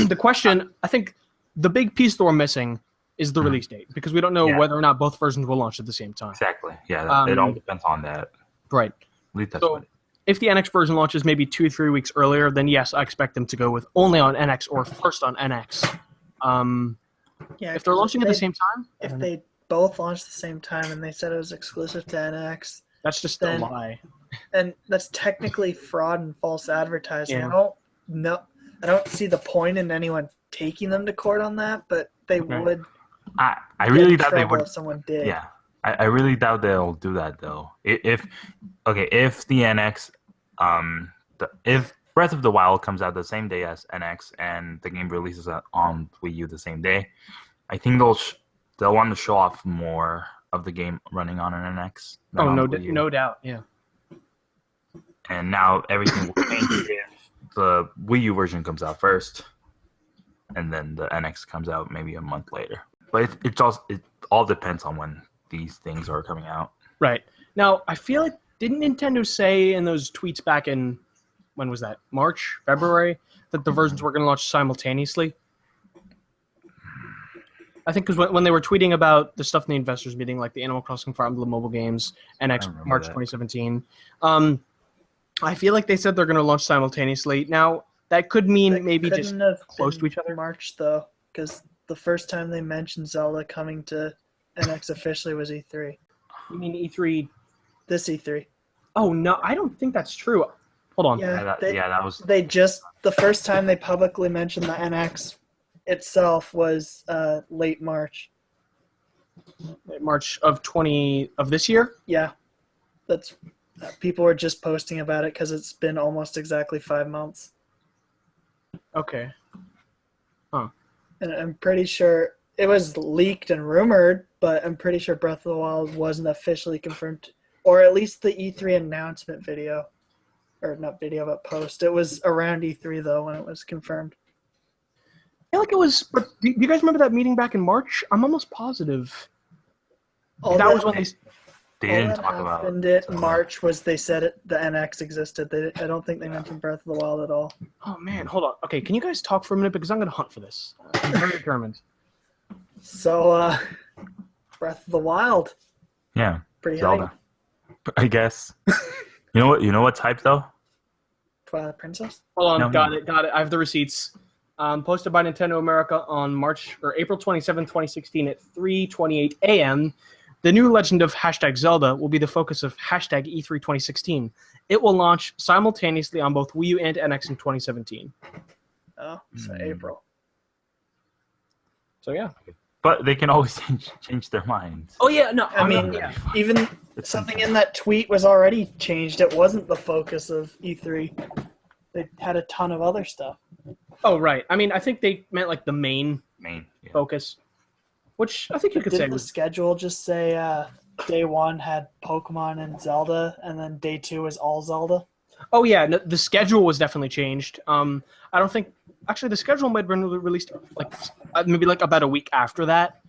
The question, I think the big piece that we're missing is the release date, because we don't know whether or not both versions will launch at the same time. Exactly. Yeah, it all depends on that. Right. At least that's So, what if the NX version launches maybe 2-3 weeks earlier, then yes, I expect them to go with only on NX or first on NX. Yeah, If they're launching at the same time, if they both launched at the same time, and they said it was exclusive to NX. That's just a lie. And that's technically fraud and false advertising. Yeah. I don't see the point in anyone taking them to court on that, but they would. I really doubt they would. If someone did. Yeah, I really doubt they'll do that though. If the NX, if Breath of the Wild comes out the same day as NX and the game releases on Wii U the same day, I think they'll want to show off more of the game running on an NX. Oh, no doubt, yeah. And now everything will change if the Wii U version comes out first, and then the NX comes out maybe a month later. But it all depends on when these things are coming out. Right. Now, I feel like, didn't Nintendo say in those tweets back in, when was that, March, February, that the versions were going to launch simultaneously? I think because when they were tweeting about the stuff in the investors meeting, like the Animal Crossing Fire Emblem mobile games, NX March 2017, I feel like they said they're going to launch simultaneously. Now, that could mean maybe just close to each other. March, though, because the first time they mentioned Zelda coming to NX officially was E3. You mean E3? This E3. Oh, no, I don't think that's true. Hold on. Yeah, that was... the first time they publicly mentioned the NX itself was late March. March of this year? Yeah. That's people were just posting about it because it's been almost exactly 5 months. Okay. Huh. And I'm pretty sure it was leaked and rumored, but I'm pretty sure Breath of the Wild wasn't officially confirmed, or at least the E3 announcement video, or not video, but post. It was around E3 though when it was confirmed. I feel like it was. But do you guys remember that meeting back in March? I'm almost positive. That was when they didn't talk about it. March was they said the NX existed. I don't think they mentioned Breath of the Wild at all. Oh man, hold on. Okay, can you guys talk for a minute because I'm going to hunt for this. I'm very determined. So, Breath of the Wild. Yeah. Pretty Zelda. hype. I guess. You know what's hype though? Twilight Princess. Hold on, got it. I have the receipts. Posted by Nintendo America on April 27, 2016 at 3:28 a.m. The new legend of #Zelda will be the focus of #E3 2016. It will launch simultaneously on both Wii U and NX in 2017. Oh, so April. So yeah. But they can always change their minds. Oh yeah, no. I mean, even something in that tweet was already changed. It wasn't the focus of E3. They had a ton of other stuff. Oh right. I mean, I think they meant like the main focus, which I think you could say. Did the schedule just say day 1 had Pokemon and Zelda, and then day 2 was all Zelda? Oh yeah, no, the schedule was definitely changed. I don't think actually the schedule might have been released like maybe like about a week after that.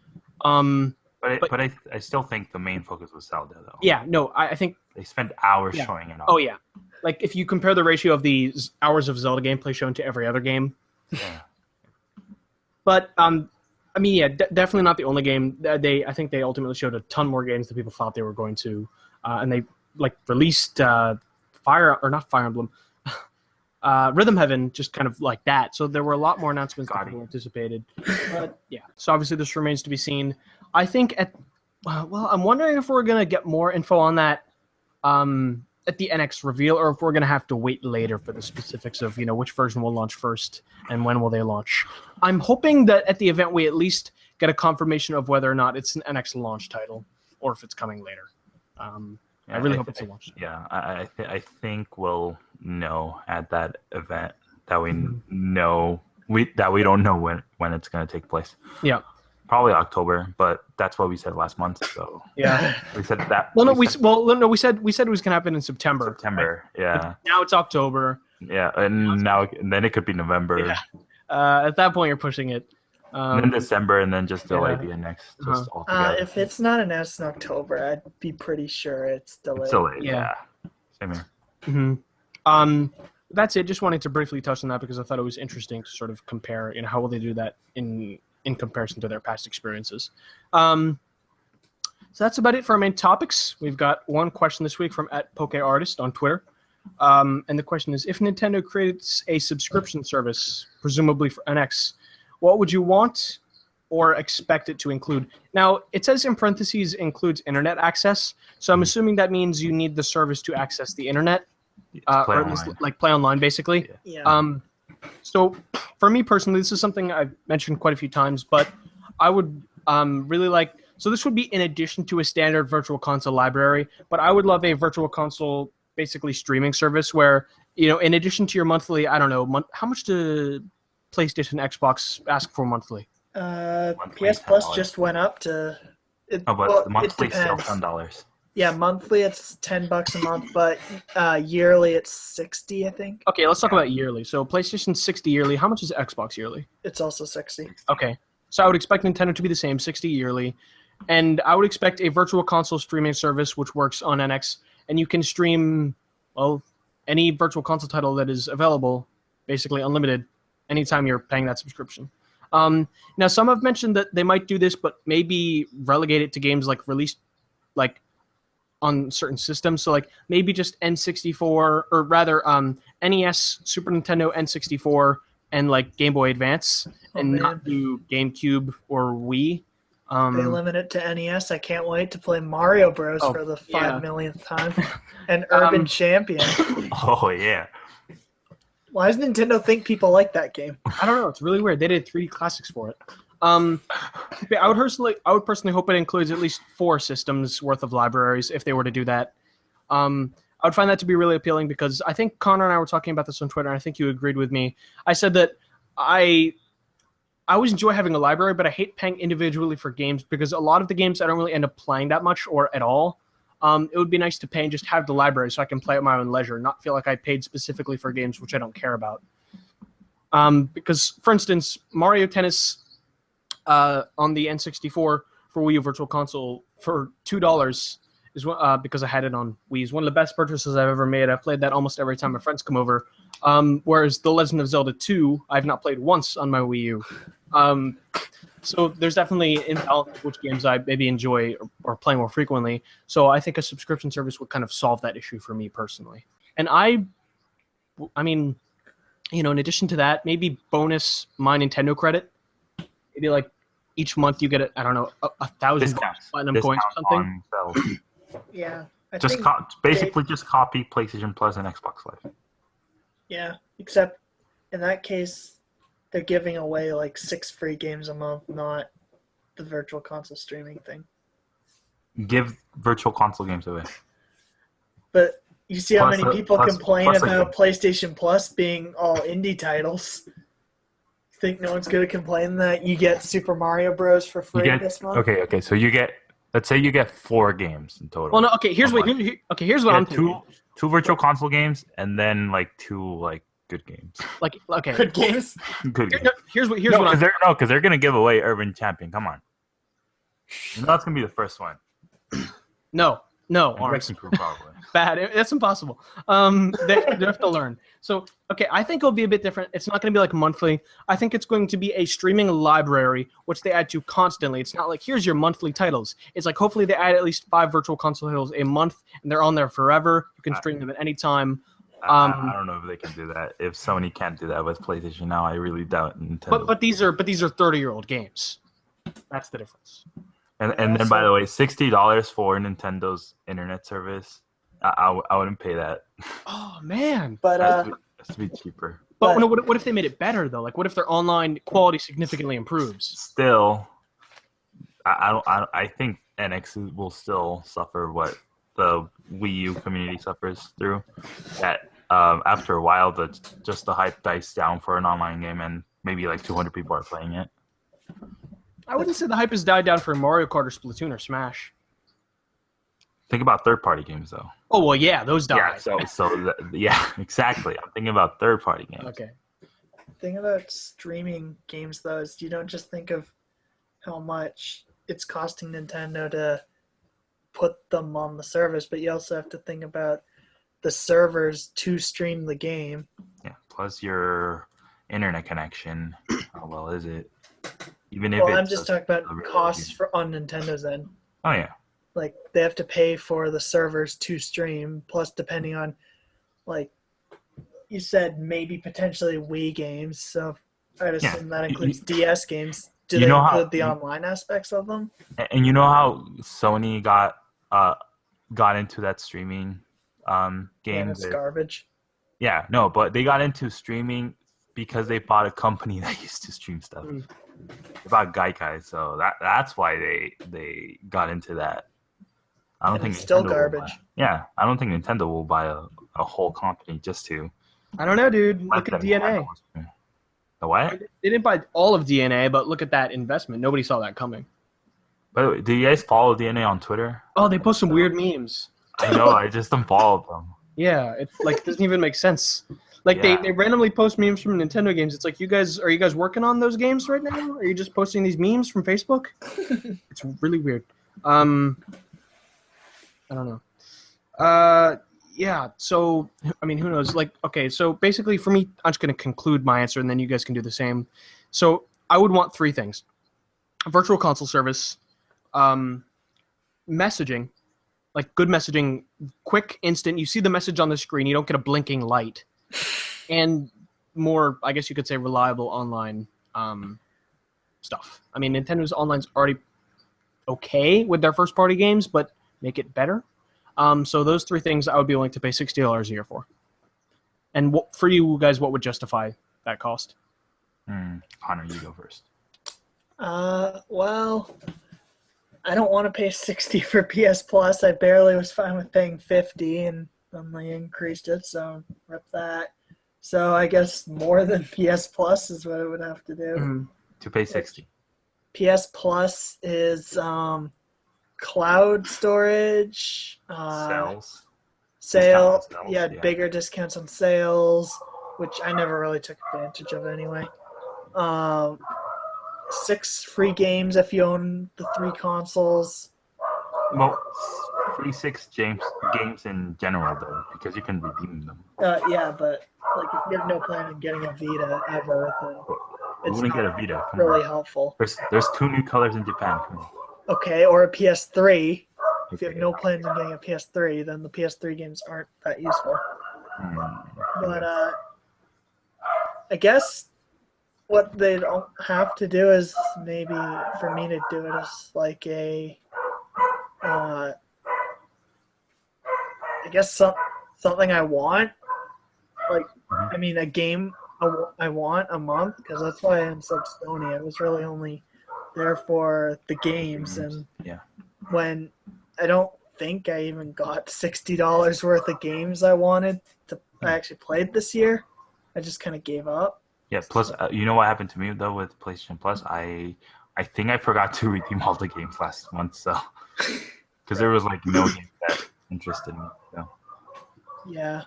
But I still think the main focus was Zelda though. Yeah, no, I think they spent hours showing it off. Oh yeah, like if you compare the ratio of the hours of Zelda gameplay shown to every other game. Yeah. But I mean, yeah, definitely not the only game. I think they ultimately showed a ton more games than people thought they were going to, and they like released not Fire Emblem, Rhythm Heaven, just kind of like that. So there were a lot more announcements than people anticipated. But yeah, so obviously this remains to be seen. I think I'm wondering if we're gonna get more info on that at the NX reveal, or if we're gonna have to wait later for the specifics of which version will launch first and when will they launch. I'm hoping that at the event we at least get a confirmation of whether or not it's an NX launch title or if it's coming later. I really hope it's a launch. Yeah, I think we'll know at that event that we know we don't know when it's going to take place. Yeah, probably October, but that's what we said last month. So yeah, we said that. Well, we said it was going to happen in September. Right? Yeah. But now it's October. Yeah, and then it could be November. Yeah. At that point, you're pushing it. And then December, and then just delay the NX just altogether. If it's not announced in October, I'd be pretty sure it's delayed. It's delayed, yeah. Same here. Mm-hmm. That's it. Just wanted to briefly touch on that because I thought it was interesting to sort of compare, how will they do that in comparison to their past experiences. So that's about it for our main topics. We've got one question this week from @PokeArtist on Twitter. And the question is, if Nintendo creates a subscription service, presumably for NX, what would you want or expect it to include. Now, it says in parentheses includes internet access, so I'm assuming that means you need the service to access the internet, or at least like play online, basically. Yeah. So for me personally, this is something I've mentioned quite a few times, but I would really like. So this would be in addition to a standard virtual console library, but I would love a virtual console basically streaming service where, in addition to your monthly, I don't know, how much do PlayStation, Xbox ask for monthly? PS Plus just went up to. But monthly still $10. Yeah, monthly it's $10 a month, but yearly it's $60, I think. Okay, let's talk about yearly. So PlayStation 60 yearly. How much is Xbox yearly? It's also $60. Okay, so I would expect Nintendo to be the same, $60 yearly, and I would expect a virtual console streaming service which works on NX, and you can stream any virtual console title that is available, basically unlimited, anytime you're paying that subscription. Now, some have mentioned that they might do this, but maybe relegate it to games released on certain systems. So maybe just N64, or rather NES, Super Nintendo, N64, and Game Boy Advance, not do GameCube or Wii. They limit it to NES. I can't wait to play Mario Bros. For the 5 millionth time. And Urban Champion. Oh, yeah. Why does Nintendo think people like that game? I don't know. It's really weird. They did 3D classics for it. I would personally hope it includes at least 4 systems worth of libraries if they were to do that. I would find that to be really appealing because I think Connor and I were talking about this on Twitter, and I think you agreed with me. I said that I always enjoy having a library, but I hate paying individually for games because a lot of the games I don't really end up playing that much or at all. It would be nice to pay and just have the library so I can play at my own leisure, not feel like I paid specifically for games which I don't care about. Because, for instance, Mario Tennis on the N64 for Wii U Virtual Console for $2 is because I had it on Wii. Is one of the best purchases I've ever made. I've played that almost every time my friends come over. Whereas The Legend of Zelda 2, I've not played once on my Wii U. So there's definitely imbalance of which games I maybe enjoy or play more frequently. So I think a subscription service would kind of solve that issue for me personally. And I mean, in addition to that, maybe bonus my Nintendo credit. Maybe each month you get a 1,000 platinum coins or something. Yeah. Just copy PlayStation Plus and Xbox Live. Yeah, except in that case, they're giving away 6 free games a month, not the virtual console streaming thing. Give virtual console games away. But you see how many people complain about PlayStation Plus being all indie titles. Think no one's going to complain that you get Super Mario Bros. For free this month? Okay. So let's say you get 4 games in total. Well, no. Okay. Here's what I'm thinking. 2 virtual console games and then 2 good games. Okay. Good games. Good games. Here's what I'm thinking. Because they're gonna give away Urban Champion. Come on. That's gonna be the first one. No, Armz. Probably. Bad. That's impossible. They have to learn. So, okay, I think it'll be a bit different. It's not going to be monthly. I think it's going to be a streaming library, which they add to constantly. It's not here's your monthly titles. It's hopefully they add at least 5 virtual console titles a month, and they're on there forever. You can stream them at any time. I don't know if they can do that. If Sony can't do that with PlayStation now, I really doubt Nintendo. But these are 30-year-old games. That's the difference. And then, by the way, $60 for Nintendo's internet service. I wouldn't pay that. Oh man! But has to be cheaper. But what if they made it better though? What if their online quality significantly improves? Still, I think NX will still suffer what the Wii U community suffers through. That after a while, the hype dies down for an online game, and maybe 200 people are playing it. I wouldn't say the hype has died down for Mario Kart or Splatoon or Smash. Think about third-party games, though. Oh, well, yeah, those die. Yeah, exactly. I'm thinking about third-party games. Okay. The thing about streaming games, though, is you don't just think of how much it's costing Nintendo to put them on the service, but you also have to think about the servers to stream the game. Yeah, plus your internet connection. How well is it? I'm just talking about costs on Nintendo's end. Oh, yeah. They have to pay for the servers to stream, plus depending on, you said maybe potentially Wii games, so I'd assume that includes DS games. Do they include the online aspects of them? And you know how Sony got into that streaming game? Yeah, it's garbage. Yeah, no, but they got into streaming because they bought a company that used to stream stuff. They bought Gaikai, so that's why they got into that. I don't think it's still garbage. I don't think Nintendo will buy a whole company just to. I don't know, dude. Look at DNA. The what? They didn't buy all of DNA, but look at that investment. Nobody saw that coming. By the way, do you guys follow DNA on Twitter? Oh, they post some weird memes. I know. I just unfollowed them. Yeah, it doesn't even make sense. Like they randomly post memes from Nintendo games. It's like, are you guys working on those games right now? Are you just posting these memes from Facebook? It's really weird. I don't know. Yeah, so I mean, who knows? Like, okay, so basically for me, I'm just gonna conclude my answer and then you guys can do the same. So I would want 3 things. A virtual console service, messaging, like good messaging, quick, instant. You see the message on the screen, you don't get a blinking light. And more, I guess you could say, reliable online stuff. I mean, Nintendo's online's already okay with their first-party games, but make it better. So those 3 things I would be willing to pay $60 a year for. And for you guys, what would justify that cost? Connor, you go first. Well, I don't want to pay $60 for PS Plus. I barely was fine with paying $50, and then they increased it, so rip that. So I guess more than PS Plus is what it would have to do. To pay $60. PS Plus is cloud storage, sales, bigger discounts on sales, which I never really took advantage of anyway. 6 free games if you own the 3 consoles. Well, free 6 games in general though, because you can redeem them. Yeah, but like if you have no plan on getting a Vita ever, then it's not get a Vita. really helpful. There's 2 new colors in Japan. Okay, or a PS3. If you have no plans on getting a PS3, then the PS3 games aren't that useful. But I guess what they don't have to do is maybe for me to do it is like a, I guess something I want. Like, I mean, a game I want a month, because that's why I unsubbed Sony. I was really only there for the games, and when I don't think I even got $60 worth of games I wanted to I actually played this year, I just kind of gave up. Yeah, plus you know what happened to me though with PlayStation Plus? I think I forgot to redeem all the games last month, so because there was like no games that interested me. So. Yeah.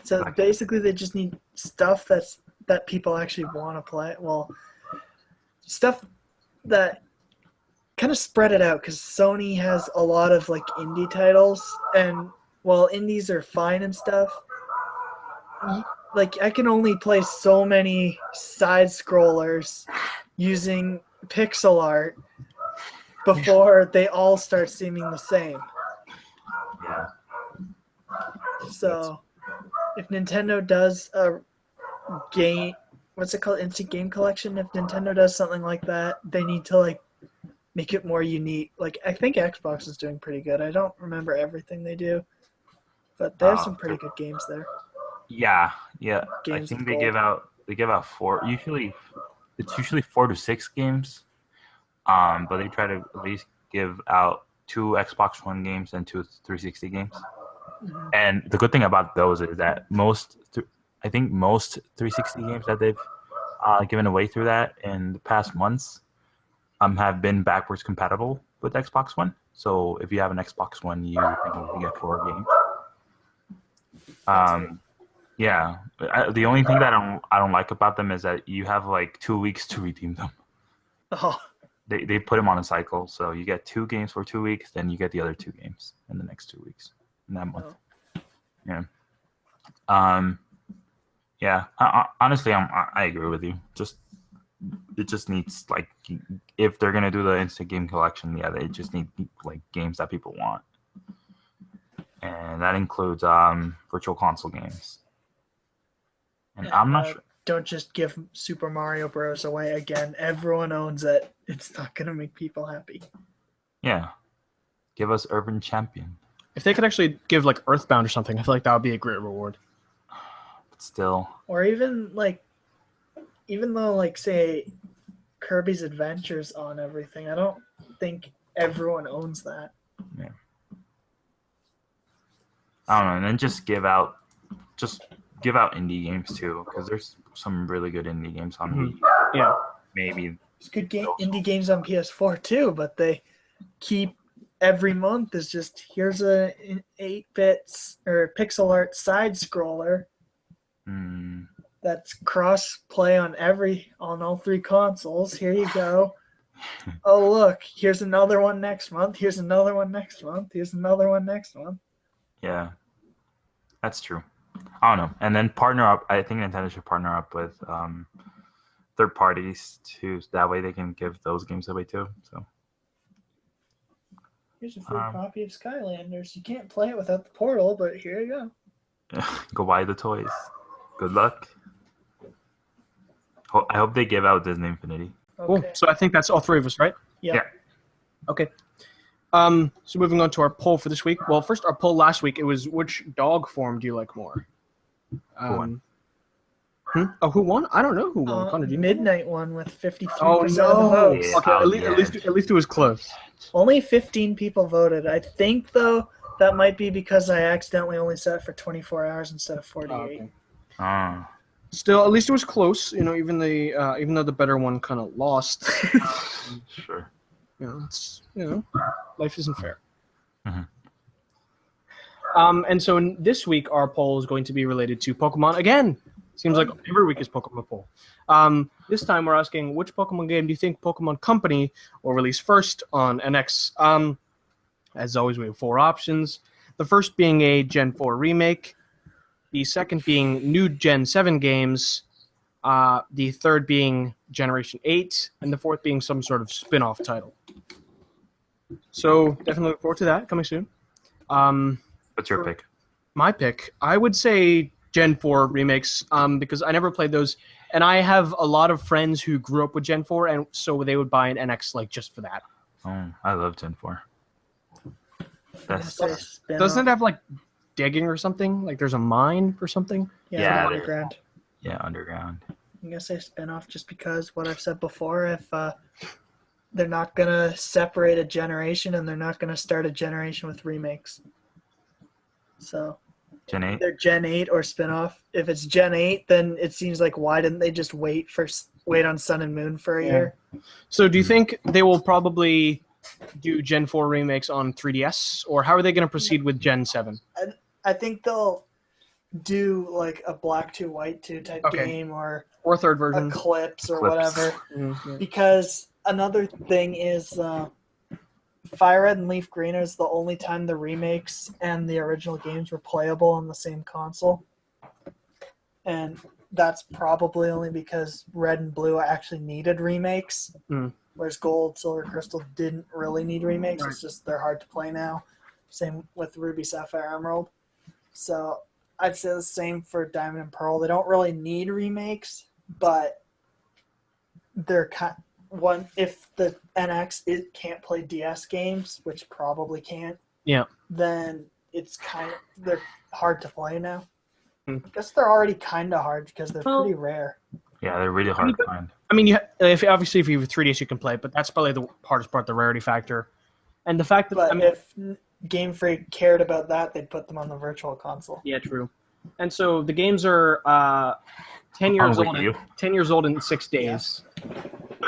So basically, they just need stuff that people actually want to play. Well, stuff that kind of spread it out, because Sony has a lot of like indie titles, and while indies are fine and stuff, like I can only play so many side scrollers using pixel art before they all start seeming the same. Yeah. So if Nintendo does a game, what's it called, instant game collection, if Nintendo does something like that, they need to like make it more unique. Like I think Xbox is doing pretty good. I don't remember everything they do, but they have some pretty good games there. Yeah. Games I think they give out 4. It's usually 4 to 6 games. But they try to at least give out 2 Xbox One games and 2 360 games. Mm-hmm. And the good thing about those is that most 360 games that they've given away through that in the past months have been backwards compatible with Xbox One. So if you have an Xbox One, you can get 4 games. Yeah. The only thing that I don't like about them is that you have like 2 weeks to redeem them. Oh. They put them on a cycle, so you get 2 games for 2 weeks, then you get the other 2 games in the next 2 weeks in that month. Oh. Yeah. Honestly, I agree with you. It just needs like, if they're gonna do the instant game collection, they just need like games that people want, and that includes virtual console games. And I'm not sure. don't just give Super Mario Bros. Away again. Everyone owns it. It's not going to make people happy. Yeah. Give us Urban Champion. If they could actually give like Earthbound or something, I feel like that would be a great reward. But still. Or even though like say Kirby's Adventure's on everything, I don't think everyone owns that. Yeah. I don't know, and then just give out indie games too, because there's some really good indie games on Wii. Yeah. Maybe. There's good indie games on PS4 too, but they keep every month is just here's a 8-bit or pixel art side scroller that's cross play on all 3 consoles. Here you go. Oh look, here's another one next month. Here's another one next month. Here's another one next month. Yeah, that's true. I don't know. And then partner up. I think Nintendo should partner up with third parties too. That way they can give those games away too. So here's a free copy of Skylanders. You can't play it without the portal, but here you go. Go buy the toys. Good luck. I hope they give out Disney Infinity. Okay. Cool. So I think that's all 3 of us, right? Yeah. Okay. So moving on to our poll for this week. Well, first our poll last week, it was which dog form do you like more? Who won? Oh, who won? I don't know who won. Connor, do you know? Midnight won with 53% Oh of the no! votes. Yeah. Okay, at least it was close. Only 15 people voted. I think though that might be because I accidentally only set it for 24 hours instead of 48. Okay. Still, at least it was close. You know, even though the better one kind of lost. Sure. Life isn't fair. Mm-hmm. And so this week our poll is going to be related to Pokemon again. Seems like every week is Pokemon poll. This time we're asking which Pokemon game do you think Pokemon Company will release first on NX? As always, we have 4 options. The first being a Gen 4 remake. The second being new Gen 7 games. The third being Generation 8. And the fourth being some sort of spin-off title. So definitely look forward to that coming soon. What's your pick? My pick, I would say Gen 4 remakes because I never played those. And I have a lot of friends who grew up with Gen 4, and so they would buy an NX like just for that. Oh, I love Gen 4. Doesn't it have like digging or something? Like there's a mine or something? Yeah, underground. Yeah, underground. I'm going to say spin-off just because what I've said before, if they're not going to separate a generation and they're not going to start a generation with remakes. So Gen 8? they're Gen 8 or spin-off. If it's Gen 8, then it seems like why didn't they just wait on Sun and Moon for a year? So do you think they will probably do Gen 4 remakes on 3DS, or how are they going to proceed with Gen 7? I think they'll do like a Black 2 White 2 type game or third version, Eclipse or whatever. Mm-hmm. Because another thing is Fire Red and Leaf Green is the only time the remakes and the original games were playable on the same console. And that's probably only because Red and Blue actually needed remakes, whereas Gold, Silver, Crystal didn't really need remakes. Right. It's just they're hard to play now. Same with Ruby, Sapphire, Emerald. So I'd say the same for Diamond and Pearl. They don't really need remakes, but they're if the NX can't play DS games, which probably can't, then they're hard to play now. I guess they're already kind of hard because they're pretty rare. Yeah, they're really hard to find. I mean, if you have 3DS, you can play, but that's probably the hardest part, the rarity factor, and the fact that if Game Freak cared about that, they'd put them on the Virtual Console. Yeah, true. And so the games are 10 years old. 10 years old in 6 days.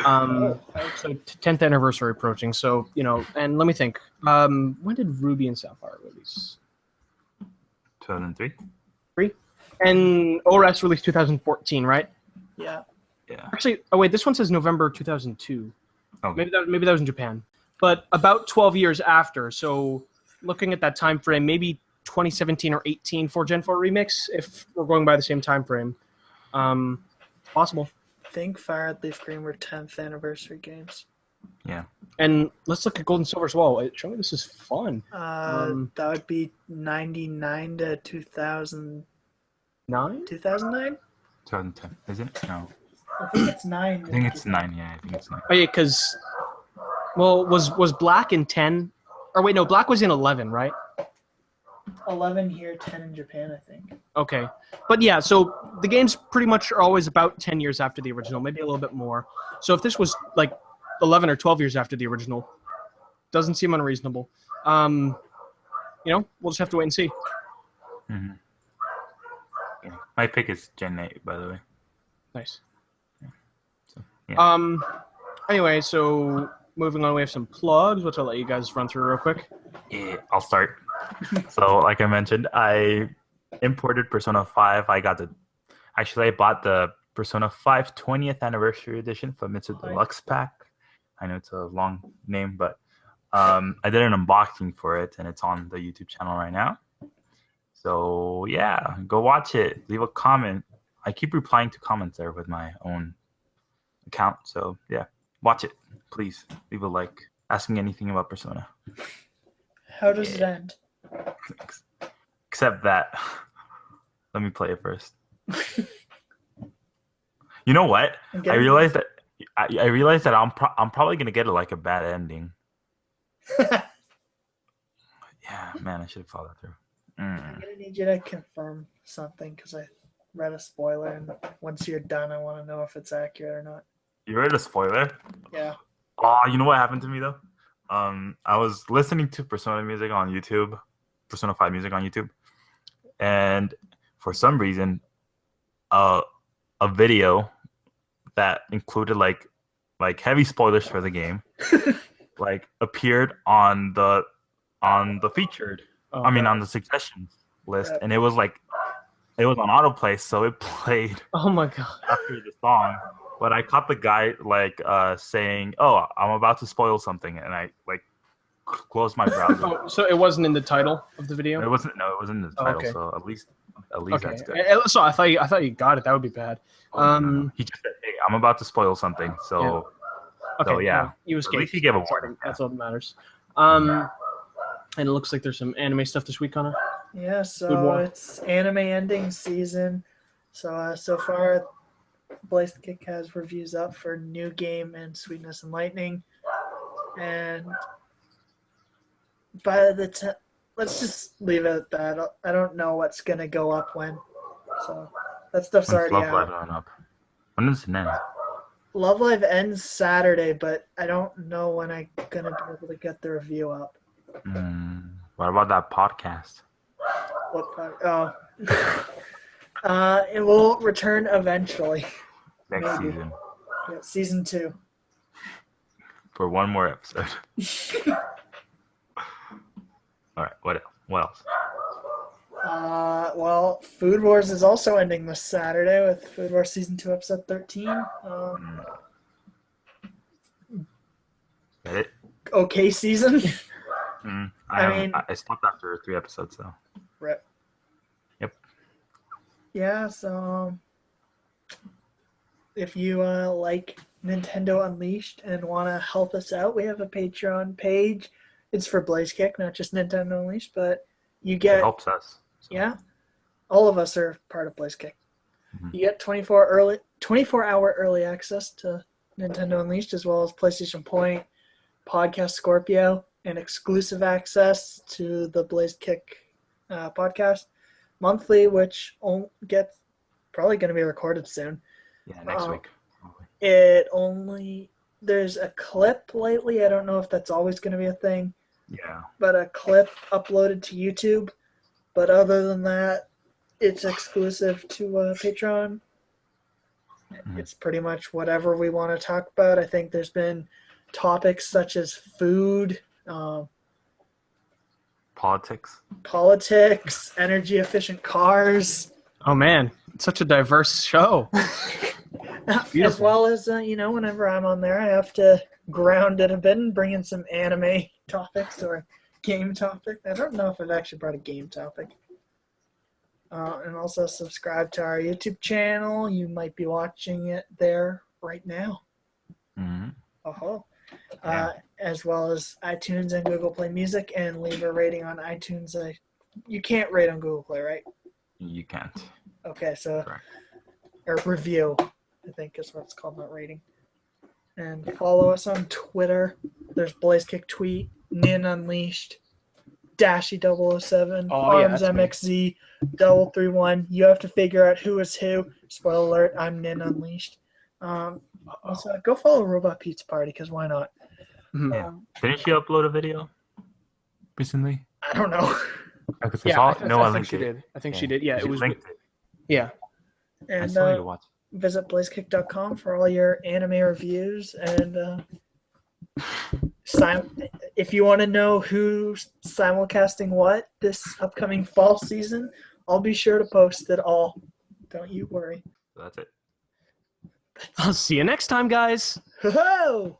So 10th anniversary approaching. So and let me think. When did Ruby and Sapphire release? 2003. And ORAS released 2014, right? Yeah. Actually, wait. This one says November 2002. Oh. Maybe that was in Japan. But about 12 years after. So looking at that time frame, maybe 2017 or 18 for Gen 4 remix, if we're going by the same time frame. Possible. I think Fire Red, Leaf Green were 10th anniversary games. Yeah. And let's look at Gold and Silver as well. Show me this is fun. That would be 99 to 2009. 2009? 2010. Is it? No. I think it's 9. I think it's 9. Yeah, I think it's 9. Oh yeah, because was Black in 10? Or wait, no, Black was in 11, right? 11 here, 10 in Japan, I think. Okay, but yeah, so the games pretty much are always about 10 years after the original, maybe a little bit more. So if this was like 11 or 12 years after the original, doesn't seem unreasonable. We'll just have to wait and see. Mm-hmm. Yeah. My pick is Gen 8, by the way. Nice. Yeah. So, yeah. Anyway, so moving on, we have some plugs, which I'll let you guys run through real quick. Yeah, I'll start. So, like I mentioned, I imported Persona 5. I bought the Persona 5 20th Anniversary Edition from Mitsu Deluxe Pack. I know it's a long name, but I did an unboxing for it, and it's on the YouTube channel right now. So, yeah, go watch it. Leave a comment. I keep replying to comments there with my own account. So, yeah, watch it. Please leave a like. Ask me anything about Persona. How does it end? Thanks. Except that. Let me play it first. You know what? I realized that I'm probably gonna get a bad ending. Yeah, man, I should have followed through. I'm gonna need you to confirm something because I read a spoiler, and once you're done, I want to know if it's accurate or not. You read a spoiler? Yeah. Oh, you know what happened to me though? I was listening to Persona music on YouTube, Persona 5 music on YouTube, and for some reason, a video that included like heavy spoilers for the game, appeared on the featured. On the suggestions list, and it was on autoplay, so it played. Oh my god! After the song, but I caught the guy saying, "Oh, I'm about to spoil something," and I closed my browser. Oh, so it wasn't in the title of the video? It wasn't. No, it wasn't in the title. Okay. So at least Okay. that's good. So I thought you got it. That would be bad. No. He just said, "Hey, I'm about to spoil something." So, yeah. Okay. So yeah, well, you escaped. At least he gave a warning. That's all that matters. And it looks like there's some anime stuff this week, Connor. Yeah, so it's anime ending season. So far, Blaze Kick has reviews up for New Game and Sweetness and Lightning. And by the time, let's just leave it at that. I don't know what's going to go up when. So that stuff's already out. When does it end? Love Live ends Saturday, but I don't know when I'm going to be able to get the review up. What about that podcast? What podcast? Oh. It will return eventually. Next season. Yeah, season 2. For one more episode. All right, what else? Well, Food Wars is also ending this Saturday with Food Wars Season 2, Episode 13. Get it? Okay season. I stopped after 3 episodes, though. Rip. Yep. Yeah, so if you like Nintendo Unleashed and want to help us out, we have a Patreon page. It's for Blaze Kick, not just Nintendo Unleashed, but you get... It helps us. So. Yeah. All of us are part of Blaze Kick. Mm-hmm. You get 24-hour early access to Nintendo Unleashed, as well as PlayStation Point, Podcast Scorpio, and exclusive access to the Blaze Kick podcast monthly, which gets probably going to be recorded soon. Yeah, next week. There's a clip lately. I don't know if that's always going to be a thing. Yeah. But a clip uploaded to YouTube. But other than that, it's exclusive to Patreon. Mm-hmm. It's pretty much whatever we want to talk about. I think there's been topics such as food, politics, energy efficient cars. Oh man, it's such a diverse show. As well as whenever I'm on there, I have to ground it a bit and bring in some anime topics or game topic. I don't know if I've actually brought a game topic. And also subscribe to our YouTube channel. You might be watching it there right now. Mm-hmm. As well as iTunes and Google Play Music, and leave a rating on iTunes. You can't rate on Google Play, right? You can't. Okay, so correct. or review, I think is what it's called, not rating. And follow us on Twitter. There's Blaze Kick Tweet, Nin Unleashed, Dashy007, Armz MXZ, 31. You have to figure out who is who. Spoiler alert, I'm Nin Unleashed. Also, go follow Robot Pizza Party, because why not? Didn't she upload a video recently? I don't know. I think she did. I think she did. Yeah, it was. Linked it. Yeah. And I still need to watch. visit blazekick.com for all your anime reviews. And if you want to know who's simulcasting what this upcoming fall season, I'll be sure to post it all. Don't you worry. So that's it. I'll see you next time, guys. Ho-ho!